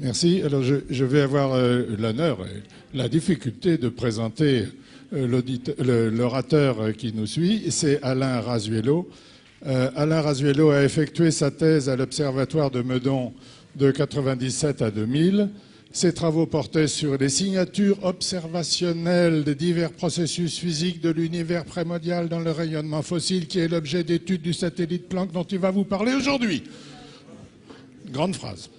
Merci. Alors, je vais avoir l'honneur et la difficulté de présenter l'orateur qui nous suit. C'est Alain Razuelo. Alain Razuelo a effectué sa thèse à l'Observatoire de Meudon de 1997 à 2000. Ses travaux portaient sur les signatures observationnelles des divers processus physiques de l'univers primordial dans le rayonnement fossile, qui est l'objet d'études du satellite Planck dont il va vous parler aujourd'hui. Grande phrase.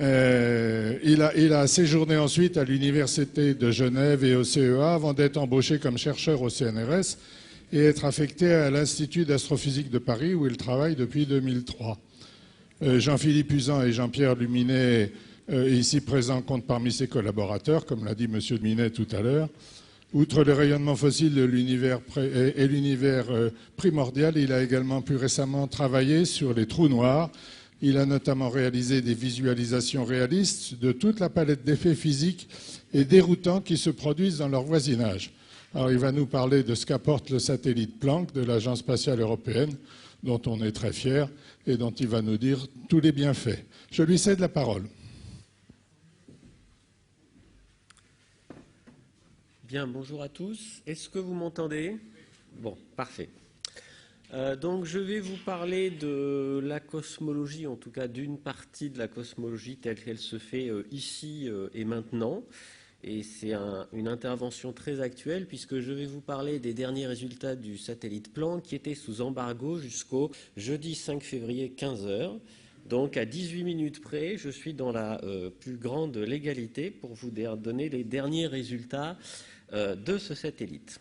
Il a séjourné ensuite à l'Université de Genève et au CEA avant d'être embauché comme chercheur au CNRS et être affecté à l'Institut d'astrophysique de Paris où il travaille depuis 2003. Jean-Philippe Uzan et Jean-Pierre Luminet, ici présents, comptent parmi ses collaborateurs, comme l'a dit M. Minet tout à l'heure. Outre le rayonnement fossile de l'univers et l'univers primordial, il a également plus récemment travaillé sur les trous noirs. Il a notamment réalisé des visualisations réalistes de toute la palette d'effets physiques et déroutants qui se produisent dans leur voisinage. Alors, il va nous parler de ce qu'apporte le satellite Planck de l'Agence spatiale européenne, dont on est très fier et dont il va nous dire tous les bienfaits. Je lui cède la parole. Bien, bonjour à tous. Est-ce que vous m'entendez? Bon, parfait. Donc je vais vous parler de la cosmologie, en tout cas d'une partie de la cosmologie telle qu'elle se fait ici et maintenant. Et c'est une intervention très actuelle puisque je vais vous parler des derniers résultats du satellite Planck qui était sous embargo jusqu'au jeudi 5 février 15h. Donc à 18 minutes près, je suis dans la plus grande légalité pour vous donner les derniers résultats de ce satellite.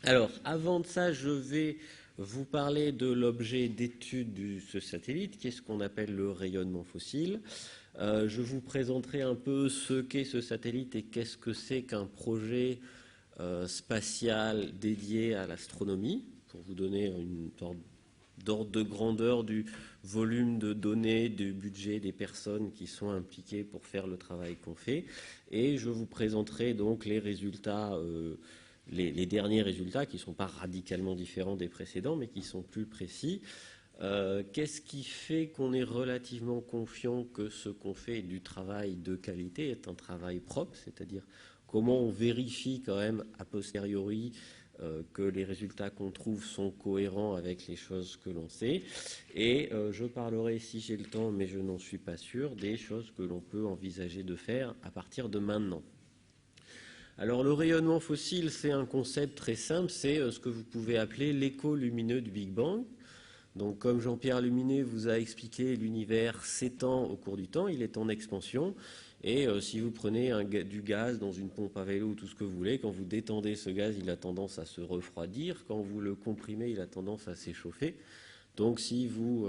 Alors avant de ça, je vais vous parler de l'objet d'étude de ce satellite, qui est ce qu'on appelle le rayonnement fossile. Je vous présenterai un peu ce qu'est ce satellite et qu'est-ce que c'est qu'un projet spatial dédié à l'astronomie, pour vous donner une d'ordre de grandeur du volume de données, du budget des personnes qui sont impliquées pour faire le travail qu'on fait. Et je vous présenterai donc les résultats les derniers résultats qui ne sont pas radicalement différents des précédents, mais qui sont plus précis. Qu'est-ce qui fait qu'on est relativement confiant que ce qu'on fait est du travail de qualité, est un travail propre, c'est-à-dire comment on vérifie quand même a posteriori que les résultats qu'on trouve sont cohérents avec les choses que l'on sait. Et je parlerai, si j'ai le temps, mais je n'en suis pas sûr, des choses que l'on peut envisager de faire à partir de maintenant. Alors le rayonnement fossile, c'est un concept très simple, c'est ce que vous pouvez appeler l'écho lumineux du Big Bang. Donc comme Jean-Pierre Luminet vous a expliqué, l'univers s'étend au cours du temps, il est en expansion. Et si vous prenez du gaz dans une pompe à vélo ou tout ce que vous voulez, quand vous détendez ce gaz, il a tendance à se refroidir. Quand vous le comprimez, il a tendance à s'échauffer. Donc si vous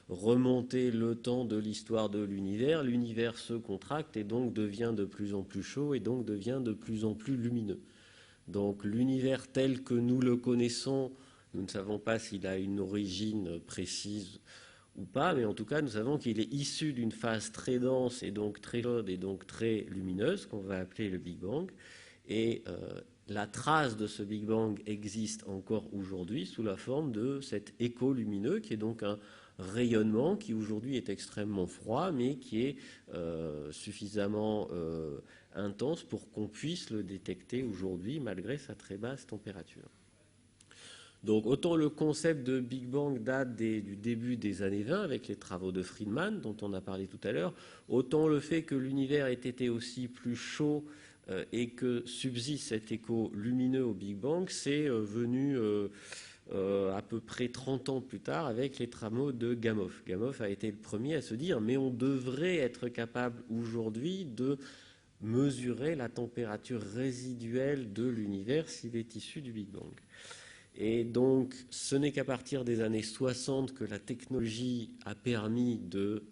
remontez le temps de l'histoire de l'univers, l'univers se contracte et donc devient de plus en plus chaud et donc devient de plus en plus lumineux. Donc l'univers tel que nous le connaissons, nous ne savons pas s'il a une origine précise ou pas, mais en tout cas nous savons qu'il est issu d'une phase très dense et donc très chaude et donc très lumineuse qu'on va appeler le Big Bang. Et la trace de ce Big Bang existe encore aujourd'hui sous la forme de cet écho lumineux qui est donc un rayonnement qui aujourd'hui est extrêmement froid mais qui est suffisamment intense pour qu'on puisse le détecter aujourd'hui malgré sa très basse température. Donc autant le concept de Big Bang date du début des années 20 avec les travaux de Friedman dont on a parlé tout à l'heure, autant le fait que l'univers ait été aussi plus chaud et que subsiste cet écho lumineux au Big Bang, c'est venu à peu près 30 ans plus tard avec les travaux de Gamow. Gamow a été le premier à se dire mais on devrait être capable aujourd'hui de mesurer la température résiduelle de l'univers s'il est issu du Big Bang. Et donc ce n'est qu'à partir des années 60 que la technologie a permis de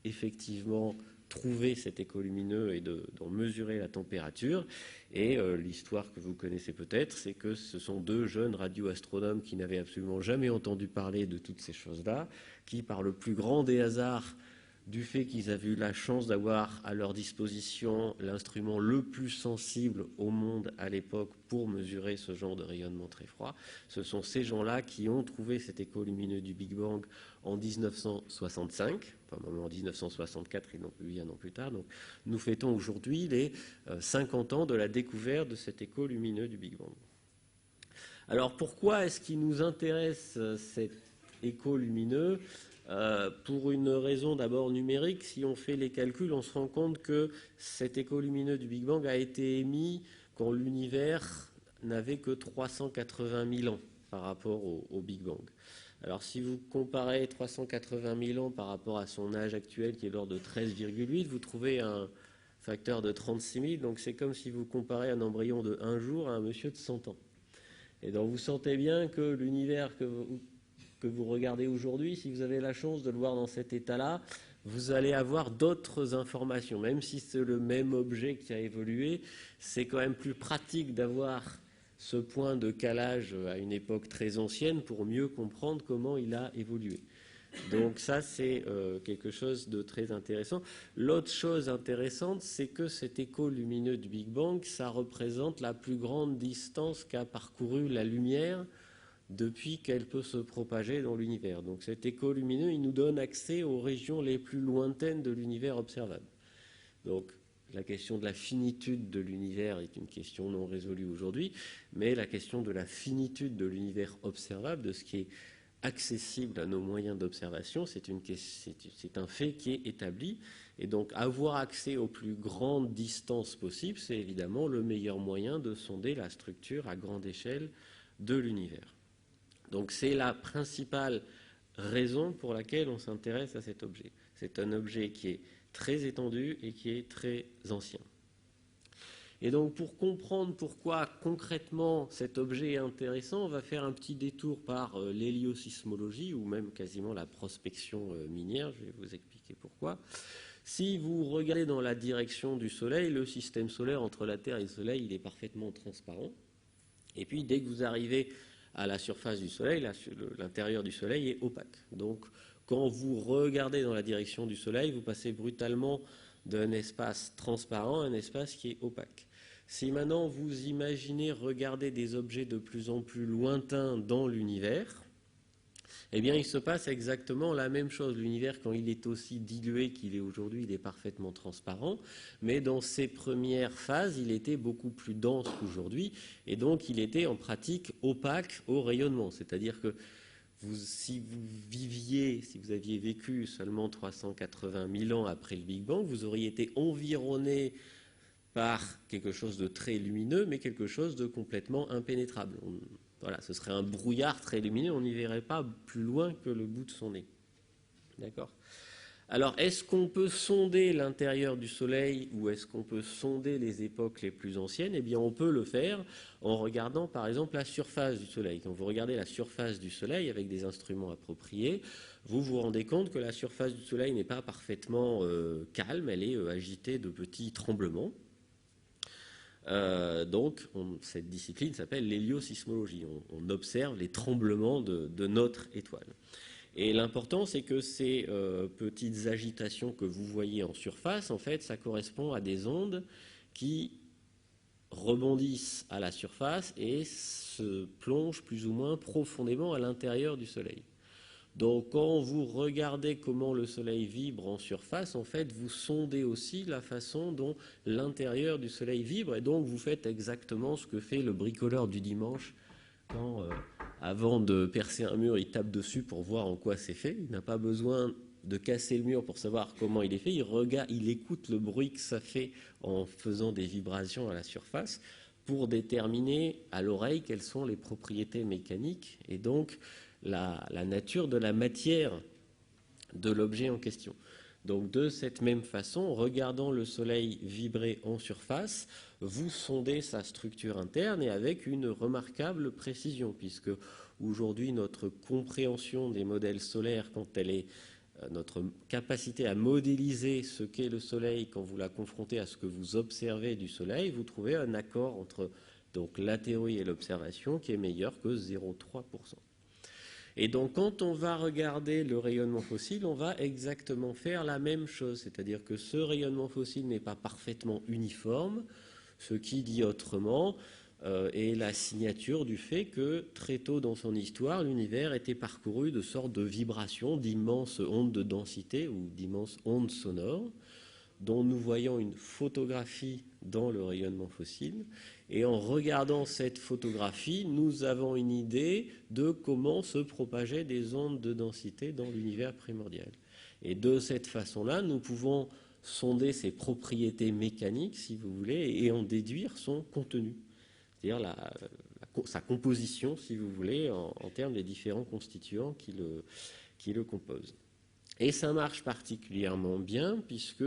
effectivement trouver cet écho lumineux et d'en mesurer la température. Et l'histoire que vous connaissez peut-être, c'est que ce sont deux jeunes radioastronomes qui n'avaient absolument jamais entendu parler de toutes ces choses-là, qui par le plus grand des hasards du fait qu'ils avaient eu la chance d'avoir à leur disposition l'instrument le plus sensible au monde à l'époque pour mesurer ce genre de rayonnement très froid. Ce sont ces gens-là qui ont trouvé cet écho lumineux du Big Bang en 1965, enfin en 1964, ils l'ont publié un an plus tard. Donc nous fêtons aujourd'hui les 50 ans de la découverte de cet écho lumineux du Big Bang. Alors pourquoi est-ce qu'il nous intéresse cet écho lumineux ? Pour une raison d'abord numérique, si on fait les calculs, on se rend compte que cet écho lumineux du Big Bang a été émis quand l'univers n'avait que 380 000 ans par rapport au Big Bang. Alors si vous comparez 380 000 ans par rapport à son âge actuel qui est l'ordre de 13,8, vous trouvez un facteur de 36 000, donc c'est comme si vous comparez un embryon de 1 jour à un monsieur de 100 ans. Et donc vous sentez bien que l'univers que vous regardez aujourd'hui, si vous avez la chance de le voir dans cet état-là, vous allez avoir d'autres informations. Même si c'est le même objet qui a évolué, c'est quand même plus pratique d'avoir ce point de calage à une époque très ancienne pour mieux comprendre comment il a évolué. Donc ça, c'est quelque chose de très intéressant. L'autre chose intéressante, c'est que cet écho lumineux du Big Bang, ça représente la plus grande distance qu'a parcourue la lumière depuis qu'elle peut se propager dans l'univers. Donc cet écho lumineux, il nous donne accès aux régions les plus lointaines de l'univers observable. Donc la question de la finitude de l'univers est une question non résolue aujourd'hui, mais la question de la finitude de l'univers observable, de ce qui est accessible à nos moyens d'observation, c'est un fait qui est établi. Et donc avoir accès aux plus grandes distances possibles, c'est évidemment le meilleur moyen de sonder la structure à grande échelle de l'univers. Donc c'est la principale raison pour laquelle on s'intéresse à cet objet. C'est un objet qui est très étendu et qui est très ancien. Et donc pour comprendre pourquoi concrètement cet objet est intéressant, on va faire un petit détour par l'héliosismologie ou même quasiment la prospection minière. Je vais vous expliquer pourquoi. Si vous regardez dans la direction du Soleil, le système solaire entre la Terre et le Soleil, il est parfaitement transparent. Et puis dès que vous arrivez à la surface du Soleil, l'intérieur du Soleil est opaque. Donc, quand vous regardez dans la direction du Soleil, vous passez brutalement d'un espace transparent à un espace qui est opaque. Si maintenant vous imaginez regarder des objets de plus en plus lointains dans l'univers, eh bien, il se passe exactement la même chose. L'univers, quand il est aussi dilué qu'il est aujourd'hui, il est parfaitement transparent. Mais dans ses premières phases, il était beaucoup plus dense qu'aujourd'hui. Et donc, il était en pratique opaque au rayonnement. C'est-à-dire que si vous aviez vécu seulement 380 000 ans après le Big Bang, vous auriez été environné par quelque chose de très lumineux, mais quelque chose de complètement impénétrable. Voilà, ce serait un brouillard très lumineux, on n'y verrait pas plus loin que le bout de son nez. D'accord ? Alors, est-ce qu'on peut sonder l'intérieur du Soleil ou est-ce qu'on peut sonder les époques les plus anciennes ? Eh bien, on peut le faire en regardant, par exemple, la surface du Soleil. Quand vous regardez la surface du Soleil avec des instruments appropriés, vous vous rendez compte que la surface du Soleil n'est pas parfaitement calme, elle est agitée de petits tremblements. Donc, cette discipline s'appelle l'héliosismologie. On observe les tremblements de notre étoile. Et l'important, c'est que ces petites agitations que vous voyez en surface, en fait, ça correspond à des ondes qui rebondissent à la surface et se plongent plus ou moins profondément à l'intérieur du Soleil. Donc, quand vous regardez comment le Soleil vibre en surface, en fait, vous sondez aussi la façon dont l'intérieur du Soleil vibre, et donc vous faites exactement ce que fait le bricoleur du dimanche quand, avant de percer un mur, il tape dessus pour voir en quoi c'est fait. Il n'a pas besoin de casser le mur pour savoir comment il est fait. Il écoute le bruit que ça fait en faisant des vibrations à la surface pour déterminer à l'oreille quelles sont les propriétés mécaniques et donc la nature de la matière de l'objet en question. Donc de cette même façon, regardant le Soleil vibrer en surface, vous sondez sa structure interne et avec une remarquable précision, puisque aujourd'hui notre compréhension des modèles solaires, quand elle est notre capacité à modéliser ce qu'est le Soleil quand vous la confrontez à ce que vous observez du Soleil, vous trouvez un accord entre donc, la théorie et l'observation qui est meilleur que 0,3%. Et donc, quand on va regarder le rayonnement fossile, on va exactement faire la même chose. C'est-à-dire que ce rayonnement fossile n'est pas parfaitement uniforme, ce qui dit autrement est la signature du fait que très tôt dans son histoire, l'univers était parcouru de sortes de vibrations, d'immenses ondes de densité ou d'immenses ondes sonores, dont nous voyons une photographie dans le rayonnement fossile. Et en regardant cette photographie, nous avons une idée de comment se propageaient des ondes de densité dans l'univers primordial. Et de cette façon-là, nous pouvons sonder ses propriétés mécaniques, si vous voulez, et en déduire son contenu, c'est-à-dire sa composition, si vous voulez, en termes des différents constituants qui le composent. Et ça marche particulièrement bien puisque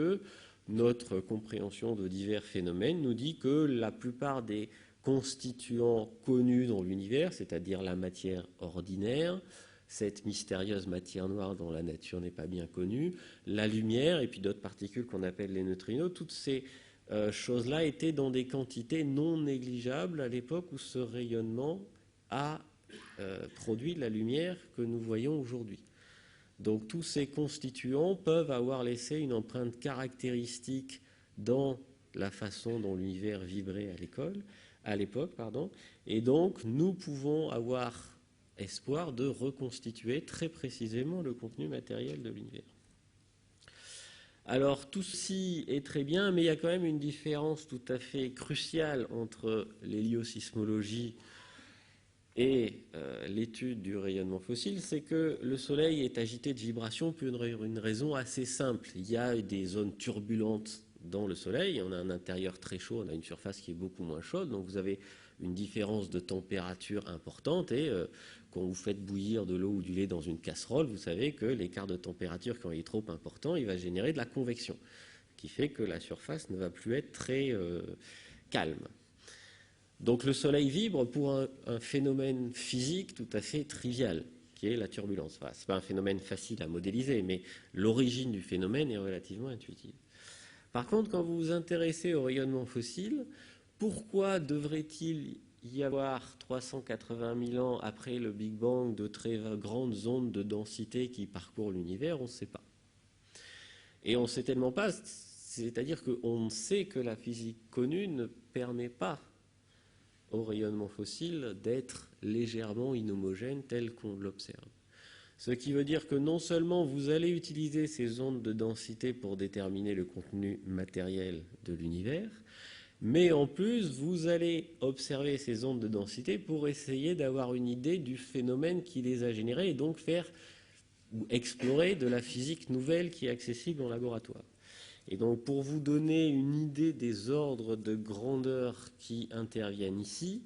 notre compréhension de divers phénomènes nous dit que la plupart des constituants connus dans l'univers, c'est-à-dire la matière ordinaire, cette mystérieuse matière noire dont la nature n'est pas bien connue, la lumière et puis d'autres particules qu'on appelle les neutrinos, toutes ces choses-là étaient dans des quantités non négligeables à l'époque où ce rayonnement a produit la lumière que nous voyons aujourd'hui. Donc tous ces constituants peuvent avoir laissé une empreinte caractéristique dans la façon dont l'univers vibrait à l'époque, et donc nous pouvons avoir espoir de reconstituer très précisément le contenu matériel de l'univers. Alors tout ceci est très bien, mais il y a quand même une différence tout à fait cruciale entre l'héliosismologie et l'étude du rayonnement fossile, c'est que le Soleil est agité de vibrations pour une raison assez simple. Il y a des zones turbulentes dans le Soleil, on a un intérieur très chaud, on a une surface qui est beaucoup moins chaude, donc vous avez une différence de température importante, et quand vous faites bouillir de l'eau ou du lait dans une casserole, vous savez que l'écart de température, quand il est trop important, il va générer de la convection, qui fait que la surface ne va plus être très calme. Donc le Soleil vibre pour un phénomène physique tout à fait trivial, qui est la turbulence. Enfin, ce n'est pas un phénomène facile à modéliser, mais l'origine du phénomène est relativement intuitive. Par contre, quand vous vous intéressez au rayonnement fossile, pourquoi devrait-il y avoir 380 000 ans après le Big Bang de très grandes ondes de densité qui parcourent l'univers? On ne sait pas. Et on ne sait tellement pas, c'est-à-dire qu'on sait que la physique connue ne permet pas au rayonnement fossile d'être légèrement inhomogène tel qu'on l'observe. Ce qui veut dire que non seulement vous allez utiliser ces ondes de densité pour déterminer le contenu matériel de l'univers, mais en plus vous allez observer ces ondes de densité pour essayer d'avoir une idée du phénomène qui les a générées et donc faire ou explorer de la physique nouvelle qui est accessible en laboratoire. Et donc pour vous donner une idée des ordres de grandeur qui interviennent ici,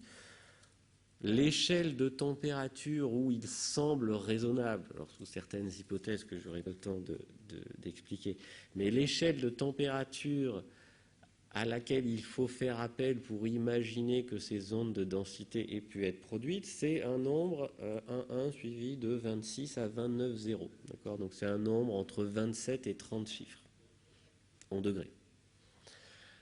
l'échelle de température où il semble raisonnable, alors sous certaines hypothèses que je n'aurai pas le temps d'expliquer, mais l'échelle de température à laquelle il faut faire appel pour imaginer que ces ondes de densité aient pu être produites, c'est un nombre 1 suivi de 26 à 29 zéros. D'accord ? Donc c'est un nombre entre 27 et 30 chiffres en degrés.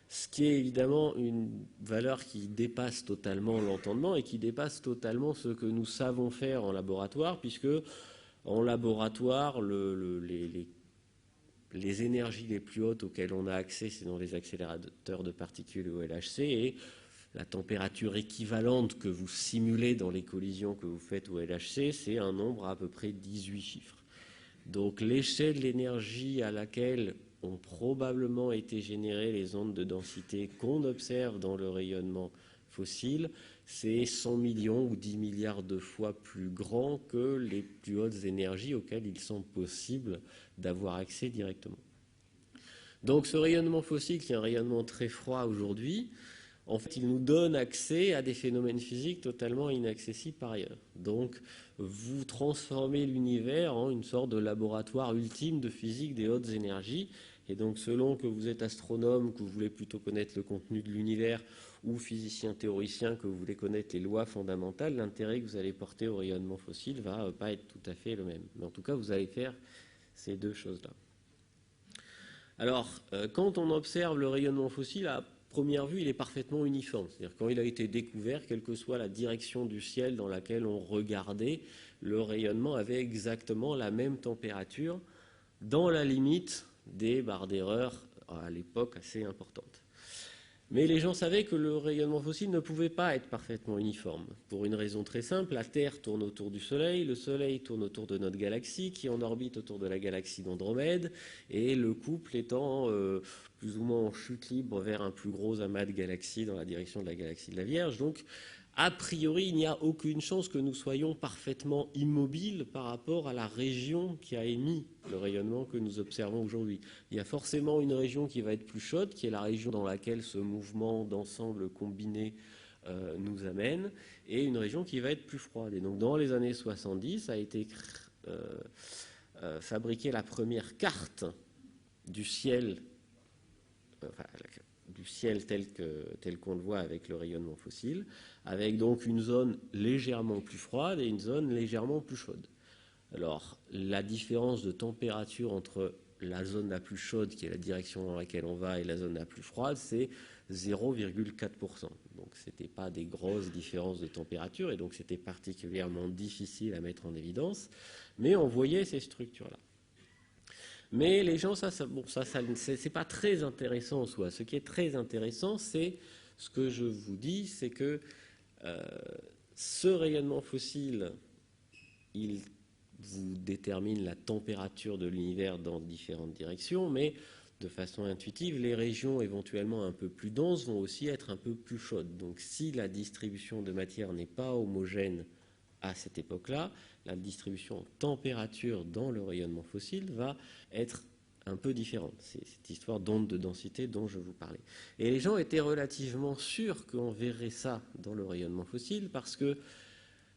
Ce qui est évidemment une valeur qui dépasse totalement l'entendement et qui dépasse totalement ce que nous savons faire en laboratoire, puisque en laboratoire, les énergies les plus hautes auxquelles on a accès, c'est dans les accélérateurs de particules au LHC, et la température équivalente que vous simulez dans les collisions que vous faites au LHC, c'est un nombre à peu près 18 chiffres. Donc l'échelle de l'énergie à laquelle ont probablement été générées les ondes de densité qu'on observe dans le rayonnement fossile, c'est 100 millions ou 10 milliards de fois plus grand que les plus hautes énergies auxquelles il semble possible d'avoir accès directement. Donc ce rayonnement fossile, qui est un rayonnement très froid aujourd'hui, en fait, il nous donne accès à des phénomènes physiques totalement inaccessibles par ailleurs. Donc, vous transformez l'univers en une sorte de laboratoire ultime de physique des hautes énergies. Et donc, selon que vous êtes astronome, que vous voulez plutôt connaître le contenu de l'univers, ou physicien théoricien, que vous voulez connaître les lois fondamentales, l'intérêt que vous allez porter au rayonnement fossile ne va pas être tout à fait le même. Mais en tout cas, vous allez faire ces deux choses-là. Alors, quand on observe le rayonnement fossile à première vue, il est parfaitement uniforme. C'est-à-dire quand il a été découvert, quelle que soit la direction du ciel dans laquelle on regardait, le rayonnement avait exactement la même température dans la limite des barres d'erreur à l'époque assez importantes. Mais les gens savaient que le rayonnement fossile ne pouvait pas être parfaitement uniforme. Pour une raison très simple, la Terre tourne autour du Soleil, le Soleil tourne autour de notre galaxie, qui est en orbite autour de la galaxie d'Andromède, et le couple étant plus ou moins en chute libre vers un plus gros amas de galaxies dans la direction de la galaxie de la Vierge. Donc, a priori, il n'y a aucune chance que nous soyons parfaitement immobiles par rapport à la région qui a émis le rayonnement que nous observons aujourd'hui. Il y a forcément une région qui va être plus chaude, qui est la région dans laquelle ce mouvement d'ensemble combiné nous amène, et une région qui va être plus froide. Et donc, dans les années 70, a été fabriquée la première carte du ciel, du ciel tel qu'on le voit avec le rayonnement fossile, avec donc une zone légèrement plus froide et une zone légèrement plus chaude. Alors, la différence de température entre la zone la plus chaude, qui est la direction dans laquelle on va, et la zone la plus froide, c'est 0,4%. Donc, ce n'était pas des grosses différences de température, et donc c'était particulièrement difficile à mettre en évidence, mais on voyait ces structures-là. Mais les gens, c'est pas très intéressant en soi. Ce qui est très intéressant, c'est ce que je vous dis, c'est que ce rayonnement fossile, il vous détermine la température de l'univers dans différentes directions, mais de façon intuitive, les régions éventuellement un peu plus denses vont aussi être un peu plus chaudes. Donc si la distribution de matière n'est pas homogène à cette époque-là, la distribution en température dans le rayonnement fossile va être un peu différente. C'est cette histoire d'onde de densité dont je vous parlais. Et les gens étaient relativement sûrs qu'on verrait ça dans le rayonnement fossile parce que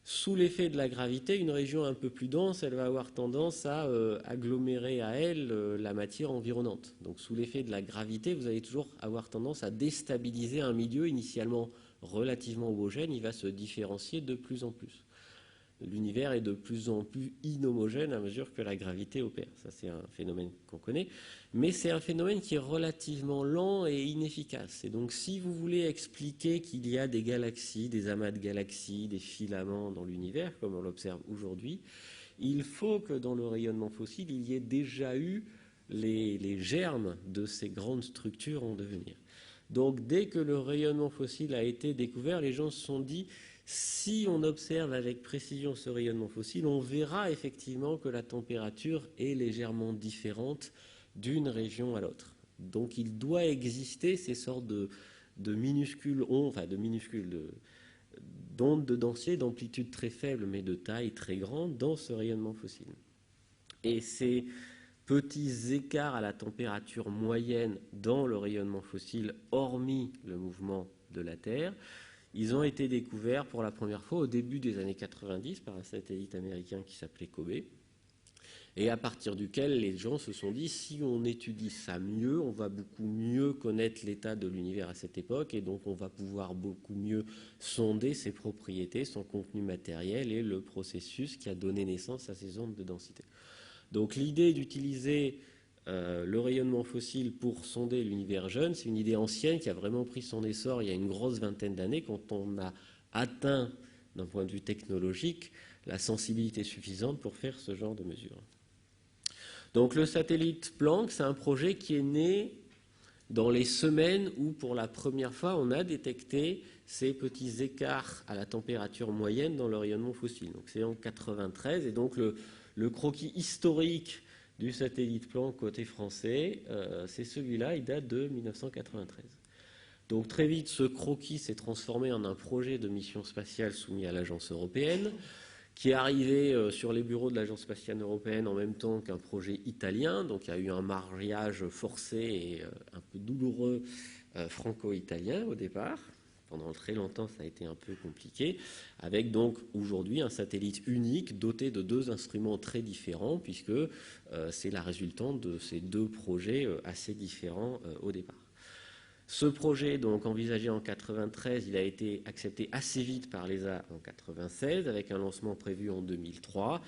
sous l'effet de la gravité, une région un peu plus dense, elle va avoir tendance à agglomérer à elle la matière environnante. Donc sous l'effet de la gravité, vous allez toujours avoir tendance à déstabiliser un milieu initialement relativement homogène. Il va se différencier de plus en plus. L'univers est de plus en plus inhomogène à mesure que la gravité opère. Ça, c'est un phénomène qu'on connaît. Mais c'est un phénomène qui est relativement lent et inefficace. Et donc, si vous voulez expliquer qu'il y a des galaxies, des amas de galaxies, des filaments dans l'univers, comme on l'observe aujourd'hui, il faut que dans le rayonnement fossile, il y ait déjà eu les germes de ces grandes structures en devenir. Donc, dès que le rayonnement fossile a été découvert, les gens se sont dit... Si on observe avec précision ce rayonnement fossile, on verra effectivement que la température est légèrement différente d'une région à l'autre. Donc il doit exister ces sortes de minuscules ondes, d'ondes de densité, d'amplitude très faible mais de taille très grande dans ce rayonnement fossile. Et ces petits écarts à la température moyenne dans le rayonnement fossile, hormis le mouvement de la Terre, ils ont été découverts pour la première fois au début des années 90 par un satellite américain qui s'appelait COBE, et à partir duquel les gens se sont dit si on étudie ça mieux, on va beaucoup mieux connaître l'état de l'univers à cette époque, et donc on va pouvoir beaucoup mieux sonder ses propriétés, son contenu matériel et le processus qui a donné naissance à ces ondes de densité. Donc l'idée d'utiliser le rayonnement fossile pour sonder l'univers jeune, c'est une idée ancienne qui a vraiment pris son essor il y a une grosse vingtaine d'années, quand on a atteint, d'un point de vue technologique, la sensibilité suffisante pour faire ce genre de mesures. Donc le satellite Planck, c'est un projet qui est né dans les semaines où, pour la première fois, on a détecté ces petits écarts à la température moyenne dans le rayonnement fossile. Donc c'est en 1993, et donc le croquis historique du satellite Planck côté français, c'est celui-là, il date de 1993. Donc très vite, ce croquis s'est transformé en un projet de mission spatiale soumis à l'agence européenne, qui est arrivé sur les bureaux de l'agence spatiale européenne en même temps qu'un projet italien. Donc il y a eu un mariage forcé et un peu douloureux franco-italien au départ. Pendant très longtemps, ça a été un peu compliqué, avec donc aujourd'hui un satellite unique doté de deux instruments très différents, puisque c'est la résultante de ces deux projets assez différents au départ. Ce projet, donc envisagé en 1993, il a été accepté assez vite par l'ESA en 1996, avec un lancement prévu en 2003.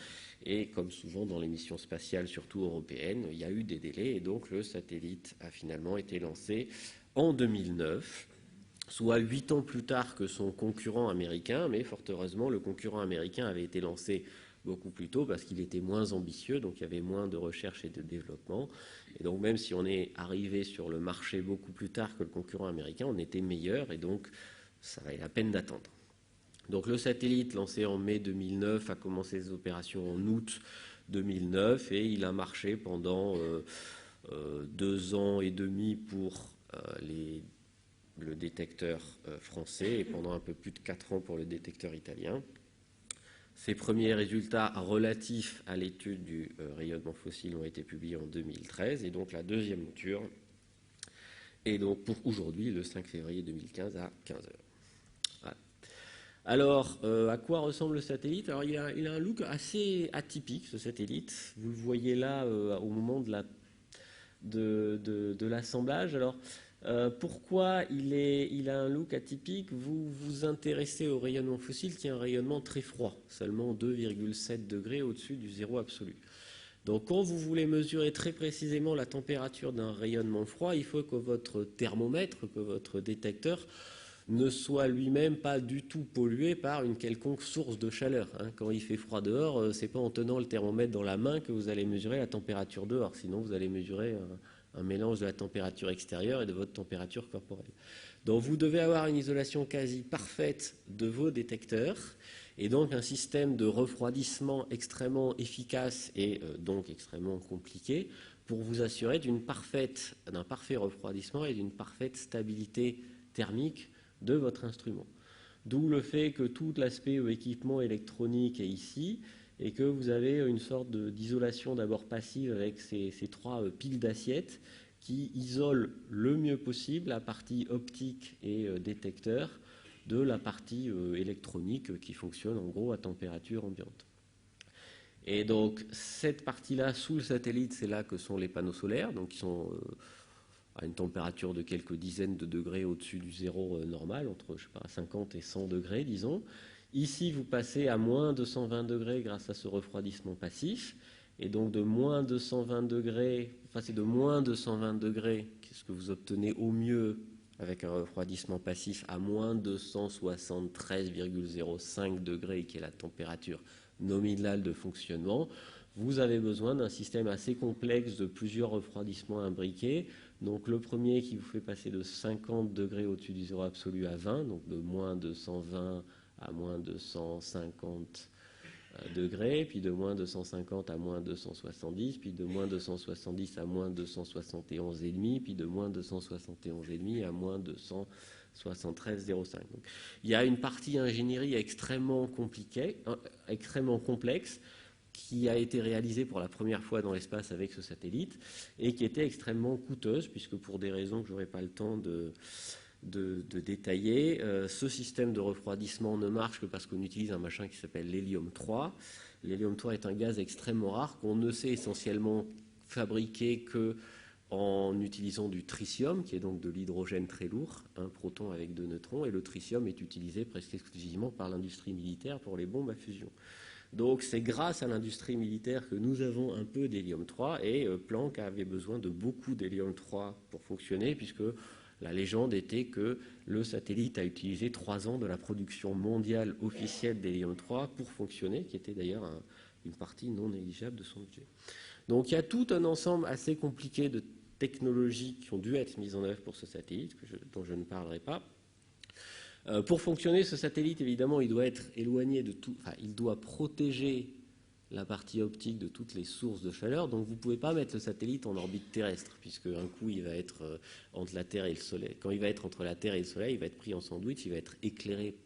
Et comme souvent dans les missions spatiales, surtout européennes, il y a eu des délais et donc le satellite a finalement été lancé en 2009, soit 8 ans plus tard que son concurrent américain, mais fort heureusement, le concurrent américain avait été lancé beaucoup plus tôt parce qu'il était moins ambitieux, donc il y avait moins de recherche et de développement. Et donc même si on est arrivé sur le marché beaucoup plus tard que le concurrent américain, on était meilleur et donc ça valait la peine d'attendre. Donc le satellite lancé en mai 2009 a commencé ses opérations en août 2009 et il a marché pendant 2 ans et demi pour le détecteur français et pendant un peu plus de 4 ans pour le détecteur italien. Ces premiers résultats relatifs à l'étude du rayonnement fossile ont été publiés en 2013 et donc la deuxième mouture est donc pour aujourd'hui le 5 février 2015 à 15h. Voilà. Alors, à quoi ressemble le satellite? Alors, il a un look assez atypique, ce satellite. Vous le voyez là au moment de l'assemblage. Alors, pourquoi il a un look atypique? Vous vous intéressez au rayonnement fossile qui est un rayonnement très froid, seulement 2,7 degrés au-dessus du zéro absolu. Donc quand vous voulez mesurer très précisément la température d'un rayonnement froid, il faut que votre thermomètre, que votre détecteur ne soit lui-même pas du tout pollué par une quelconque source de chaleur. Quand il fait froid dehors, c'est pas en tenant le thermomètre dans la main que vous allez mesurer la température dehors, sinon vous allez mesurer un mélange de la température extérieure et de votre température corporelle. Donc vous devez avoir une isolation quasi parfaite de vos détecteurs et donc un système de refroidissement extrêmement efficace et donc extrêmement compliqué pour vous assurer d'un parfait refroidissement et d'une parfaite stabilité thermique de votre instrument. D'où le fait que tout l'aspect équipement électronique est ici et que vous avez une sorte d'isolation d'abord passive avec ces 3 piles d'assiettes qui isolent le mieux possible la partie optique et détecteur de la partie électronique qui fonctionne en gros à température ambiante. Et donc cette partie-là, sous le satellite, c'est là que sont les panneaux solaires, donc qui sont à une température de quelques dizaines de degrés au-dessus du zéro normal, entre 50 et 100 degrés, disons. Ici, vous passez à moins 220 degrés grâce à ce refroidissement passif. Et donc de moins 220 degrés, c'est de moins 220 degrés, qu'est-ce que vous obtenez au mieux avec un refroidissement passif, à moins 273,05 degrés, qui est la température nominale de fonctionnement. Vous avez besoin d'un système assez complexe de plusieurs refroidissements imbriqués. Donc le premier qui vous fait passer de 50 degrés au-dessus du zéro absolu à 20, donc de moins 220 à moins 250 degrés, puis de moins 250 à moins 270, puis de moins 270 à moins 271,5, puis de moins 271,5 à moins 273,05. Donc, il y a une partie ingénierie extrêmement compliquée, extrêmement complexe, qui a été réalisée pour la première fois dans l'espace avec ce satellite et qui était extrêmement coûteuse, puisque pour des raisons que je n'aurai pas le temps de détailler, ce système de refroidissement ne marche que parce qu'on utilise un machin qui s'appelle l'hélium 3. L'hélium 3 est un gaz extrêmement rare qu'on ne sait essentiellement fabriquer qu'en utilisant du tritium, qui est donc de l'hydrogène très lourd, un proton avec 2 neutrons, et le tritium est utilisé presque exclusivement par l'industrie militaire pour les bombes à fusion. Donc c'est grâce à l'industrie militaire que nous avons un peu d'hélium 3 et Planck avait besoin de beaucoup d'hélium 3 pour fonctionner, puisque la légende était que le satellite a utilisé 3 ans de la production mondiale officielle d'hélium 3 pour fonctionner, qui était d'ailleurs une partie non négligeable de son budget. Donc il y a tout un ensemble assez compliqué de technologies qui ont dû être mises en œuvre pour ce satellite, dont je ne parlerai pas. Pour fonctionner, ce satellite, évidemment, il doit être éloigné de tout, il doit protéger la partie optique de toutes les sources de chaleur. Donc vous ne pouvez pas mettre le satellite en orbite terrestre, puisque un coup il va être entre la Terre et le Soleil. Quand il va être entre la Terre et le Soleil, il va être pris en sandwich, il va être éclairé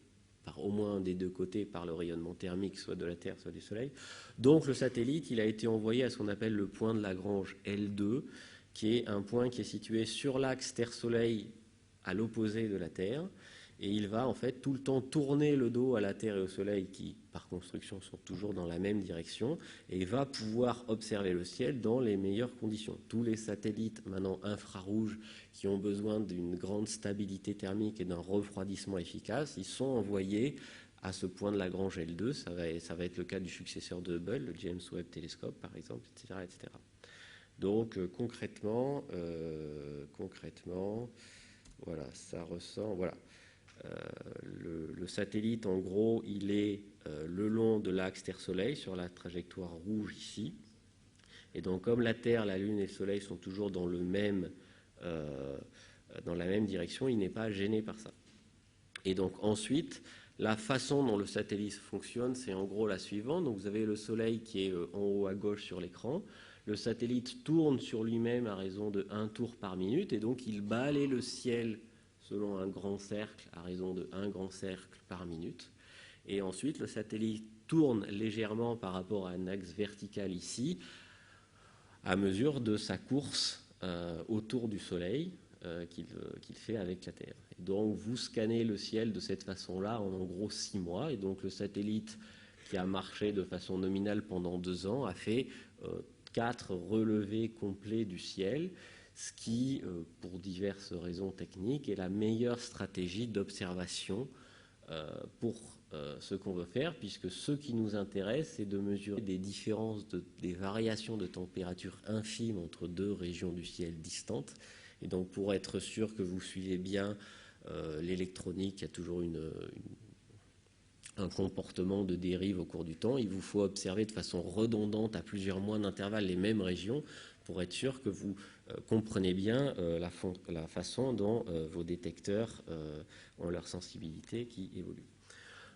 par au moins un des 2 côtés par le rayonnement thermique, soit de la Terre, soit du Soleil. Donc le satellite, il a été envoyé à ce qu'on appelle le point de Lagrange L2, qui est un point qui est situé sur l'axe Terre-Soleil à l'opposé de la Terre. Et il va en fait tout le temps tourner le dos à la Terre et au Soleil qui, par construction, sont toujours dans la même direction, et il va pouvoir observer le ciel dans les meilleures conditions. Tous les satellites maintenant infrarouges qui ont besoin d'une grande stabilité thermique et d'un refroidissement efficace, ils sont envoyés à ce point de Lagrange L2. Ça va être le cas du successeur de Hubble, le James Webb Telescope par exemple, etc. etc. Donc concrètement, voilà, ça ressemble. Voilà. Le satellite, en gros, il est le long de l'axe Terre-Soleil, sur la trajectoire rouge ici. Et donc, comme la Terre, la Lune et le Soleil sont toujours dans la même direction, il n'est pas gêné par ça. Et donc, ensuite, la façon dont le satellite fonctionne, c'est en gros la suivante. Donc, vous avez le Soleil qui est en haut à gauche sur l'écran. Le satellite tourne sur lui-même à raison de 1 tour par minute, et donc il balaie le ciel selon un grand cercle à raison de 1 grand cercle par minute. Et ensuite, le satellite tourne légèrement par rapport à un axe vertical ici, à mesure de sa course autour du Soleil qu'il fait avec la Terre. Et donc, vous scannez le ciel de cette façon-là en gros 6 mois. Et donc, le satellite qui a marché de façon nominale pendant 2 ans a fait 4 relevés complets du ciel, ce qui, pour diverses raisons techniques, est la meilleure stratégie d'observation pour ce qu'on veut faire, puisque ce qui nous intéresse, c'est de mesurer des différences, des variations de température infimes entre 2 régions du ciel distantes. Et donc, pour être sûr que vous suivez bien l'électronique, il y a toujours un comportement de dérive au cours du temps. Il vous faut observer de façon redondante à plusieurs mois d'intervalle les mêmes régions pour être sûr que vous comprenez bien la façon dont vos détecteurs ont leur sensibilité qui évolue.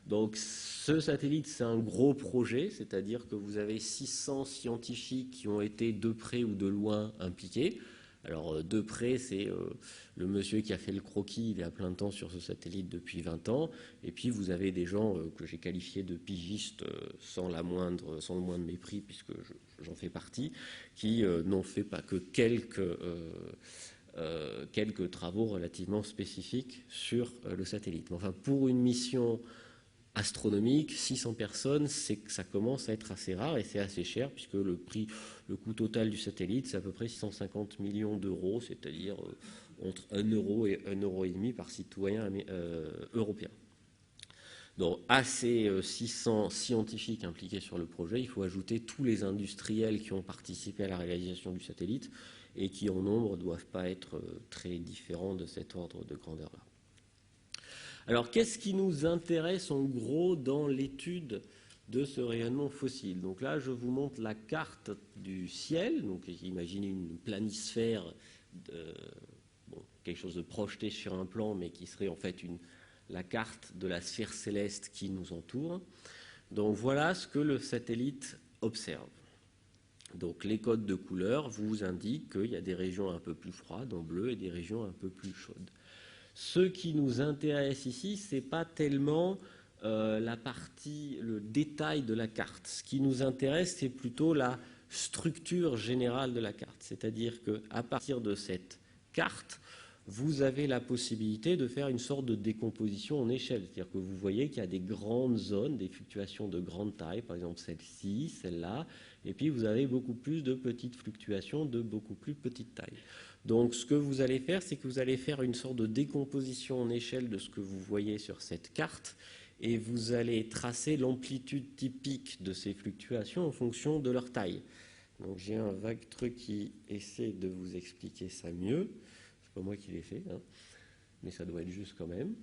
Donc ce satellite, c'est un gros projet, c'est-à-dire que vous avez 600 scientifiques qui ont été de près ou de loin impliqués. Alors de près, c'est le monsieur qui a fait le croquis, il est à plein temps sur ce satellite depuis 20 ans. Et puis vous avez des gens que j'ai qualifiés de pigistes sans le moindre mépris, puisque j'en fais partie, qui n'ont fait pas que quelques travaux relativement spécifiques sur le satellite. Enfin, pour une mission astronomique, 600 personnes, c'est que ça commence à être assez rare et c'est assez cher, puisque le coût total du satellite, c'est à peu près 650 millions d'euros, c'est-à-dire entre 1 euro et 1,5 € par citoyen européen. Donc, à ces 600 scientifiques impliqués sur le projet, il faut ajouter tous les industriels qui ont participé à la réalisation du satellite et qui, en nombre, ne doivent pas être très différents de cet ordre de grandeur-là. Alors, qu'est-ce qui nous intéresse en gros dans l'étude de ce rayonnement fossile? Donc là, je vous montre la carte du ciel. Donc, imaginez une planisphère, quelque chose de projeté sur un plan, mais qui serait en fait la carte de la sphère céleste qui nous entoure. Donc, voilà ce que le satellite observe. Donc, les codes de couleur vous indiquent qu'il y a des régions un peu plus froides en bleu et des régions un peu plus chaudes. Ce qui nous intéresse ici, ce n'est pas tellement le détail de la carte. Ce qui nous intéresse, c'est plutôt la structure générale de la carte. C'est-à-dire qu'à partir de cette carte, vous avez la possibilité de faire une sorte de décomposition en échelle. C'est-à-dire que vous voyez qu'il y a des grandes zones, des fluctuations de grande taille, par exemple celle-ci, celle-là, et puis vous avez beaucoup plus de petites fluctuations de beaucoup plus petite taille. Donc ce que vous allez faire, c'est que vous allez faire une sorte de décomposition en échelle de ce que vous voyez sur cette carte, et vous allez tracer l'amplitude typique de ces fluctuations en fonction de leur taille. Donc j'ai un vague truc qui essaie de vous expliquer ça mieux. C'est pas moi qui l'ai fait, hein, mais ça doit être juste quand même.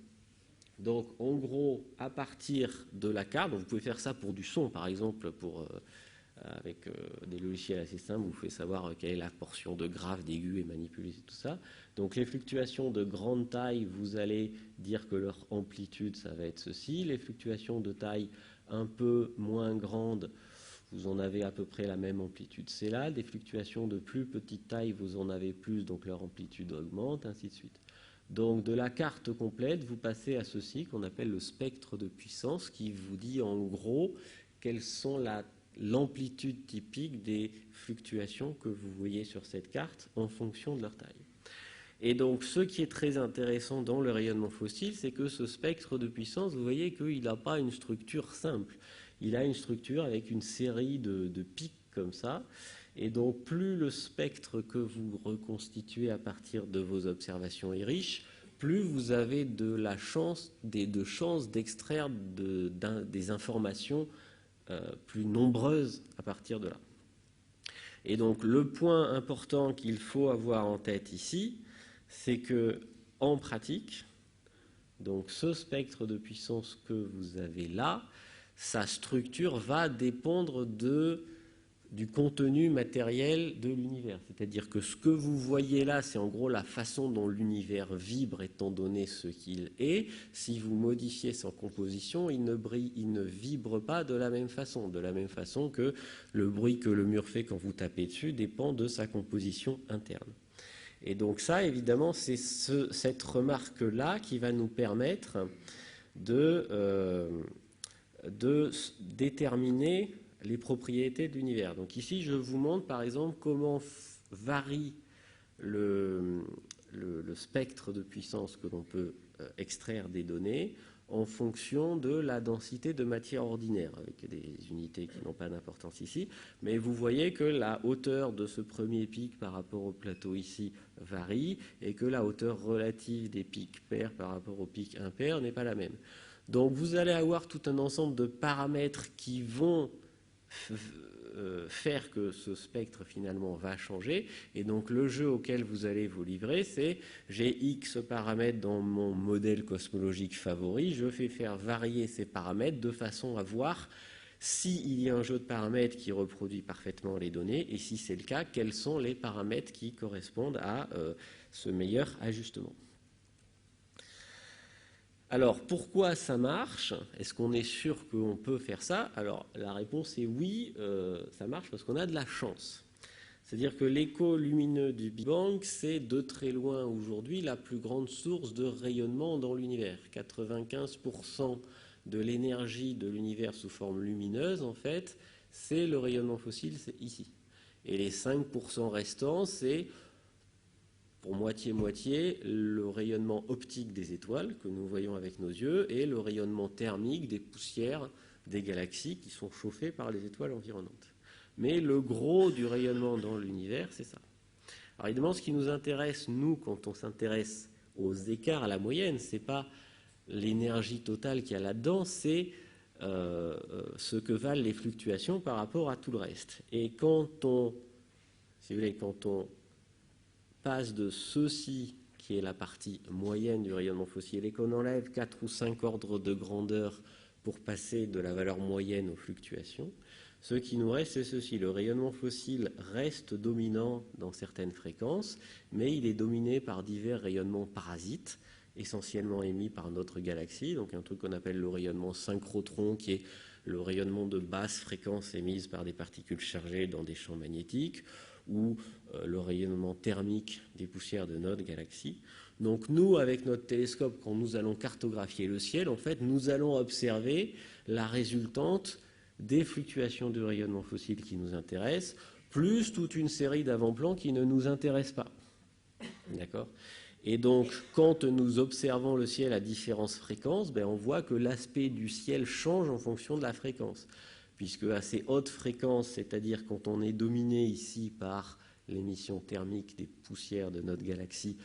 Donc en gros, à partir de la carte, donc vous pouvez faire ça pour du son, par exemple, avec des logiciels assez simples, vous pouvez savoir quelle est la portion de grave, d'aigu et manipuler tout ça. Donc les fluctuations de grande taille, vous allez dire que leur amplitude, ça va être ceci. Les fluctuations de taille un peu moins grande, vous en avez à peu près la même amplitude, c'est là. Des fluctuations de plus petite taille, vous en avez plus, donc leur amplitude augmente, ainsi de suite. Donc de la carte complète, vous passez à ceci qu'on appelle le spectre de puissance, qui vous dit en gros quelles sont l'amplitude typique des fluctuations que vous voyez sur cette carte en fonction de leur taille. Et donc ce qui est très intéressant dans le rayonnement fossile, c'est que ce spectre de puissance, vous voyez qu'il n'a pas une structure simple. Il a une structure avec une série de pics comme ça. Et donc plus le spectre que vous reconstituez à partir de vos observations est riche, plus vous avez de chances d'extraire des informations plus nombreuses à partir de là. Et donc le point important qu'il faut avoir en tête ici, c'est que en pratique, donc ce spectre de puissance que vous avez là, sa structure va dépendre du contenu matériel de l'univers. C'est-à-dire que ce que vous voyez là, c'est en gros la façon dont l'univers vibre étant donné ce qu'il est. Si vous modifiez sa composition, il ne vibre pas de la même façon. De la même façon que le bruit que le mur fait quand vous tapez dessus dépend de sa composition interne. Et donc ça, évidemment, c'est cette remarque-là qui va nous permettre de déterminer les propriétés de l'univers. Donc ici, je vous montre par exemple comment varie le spectre de puissance que l'on peut extraire des données en fonction de la densité de matière ordinaire, avec des unités qui n'ont pas d'importance ici. Mais vous voyez que la hauteur de ce premier pic par rapport au plateau ici varie, et que la hauteur relative des pics pairs par rapport aux pics impairs n'est pas la même. Donc vous allez avoir tout un ensemble de paramètres qui vont faire que ce spectre finalement va changer. Et donc le jeu auquel vous allez vous livrer, c'est j'ai X paramètres dans mon modèle cosmologique favori, je fais faire varier ces paramètres de façon à voir s'il y a un jeu de paramètres qui reproduit parfaitement les données, et si c'est le cas, quels sont les paramètres qui correspondent à ce meilleur ajustement. Alors, pourquoi ça marche? Est-ce qu'on est sûr qu'on peut faire ça? Alors, la réponse est oui, ça marche parce qu'on a de la chance. C'est-à-dire que l'écho lumineux du Big Bang, c'est de très loin aujourd'hui la plus grande source de rayonnement dans l'univers. 95% de l'énergie de l'univers sous forme lumineuse, en fait, c'est le rayonnement fossile, c'est ici. Et les 5% restants, c'est pour moitié-moitié le rayonnement optique des étoiles que nous voyons avec nos yeux et le rayonnement thermique des poussières des galaxies qui sont chauffées par les étoiles environnantes. Mais le gros du rayonnement dans l'univers, c'est ça. Alors évidemment, ce qui nous intéresse, nous, quand on s'intéresse aux écarts à la moyenne, ce n'est pas l'énergie totale qu'il y a là-dedans, c'est ce que valent les fluctuations par rapport à tout le reste. Et quand on passe de ceci, qui est la partie moyenne du rayonnement fossile, et qu'on enlève 4 ou 5 ordres de grandeur pour passer de la valeur moyenne aux fluctuations, ce qui nous reste, c'est ceci. Le rayonnement fossile reste dominant dans certaines fréquences, mais il est dominé par divers rayonnements parasites, essentiellement émis par notre galaxie, donc un truc qu'on appelle le rayonnement synchrotron, qui est le rayonnement de basse fréquence émise par des particules chargées dans des champs magnétiques, ou le rayonnement thermique des poussières de notre galaxie. Donc nous, avec notre télescope, quand nous allons cartographier le ciel, en fait, nous allons observer la résultante des fluctuations de rayonnement fossile qui nous intéressent, plus toute une série d'avant-plans qui ne nous intéressent pas. D'accord ? Et donc, quand nous observons le ciel à différentes fréquences, on voit que l'aspect du ciel change en fonction de la fréquence. Puisque à ces hautes fréquences, c'est-à-dire quand on est dominé ici par l'émission thermique des poussières de notre galaxie,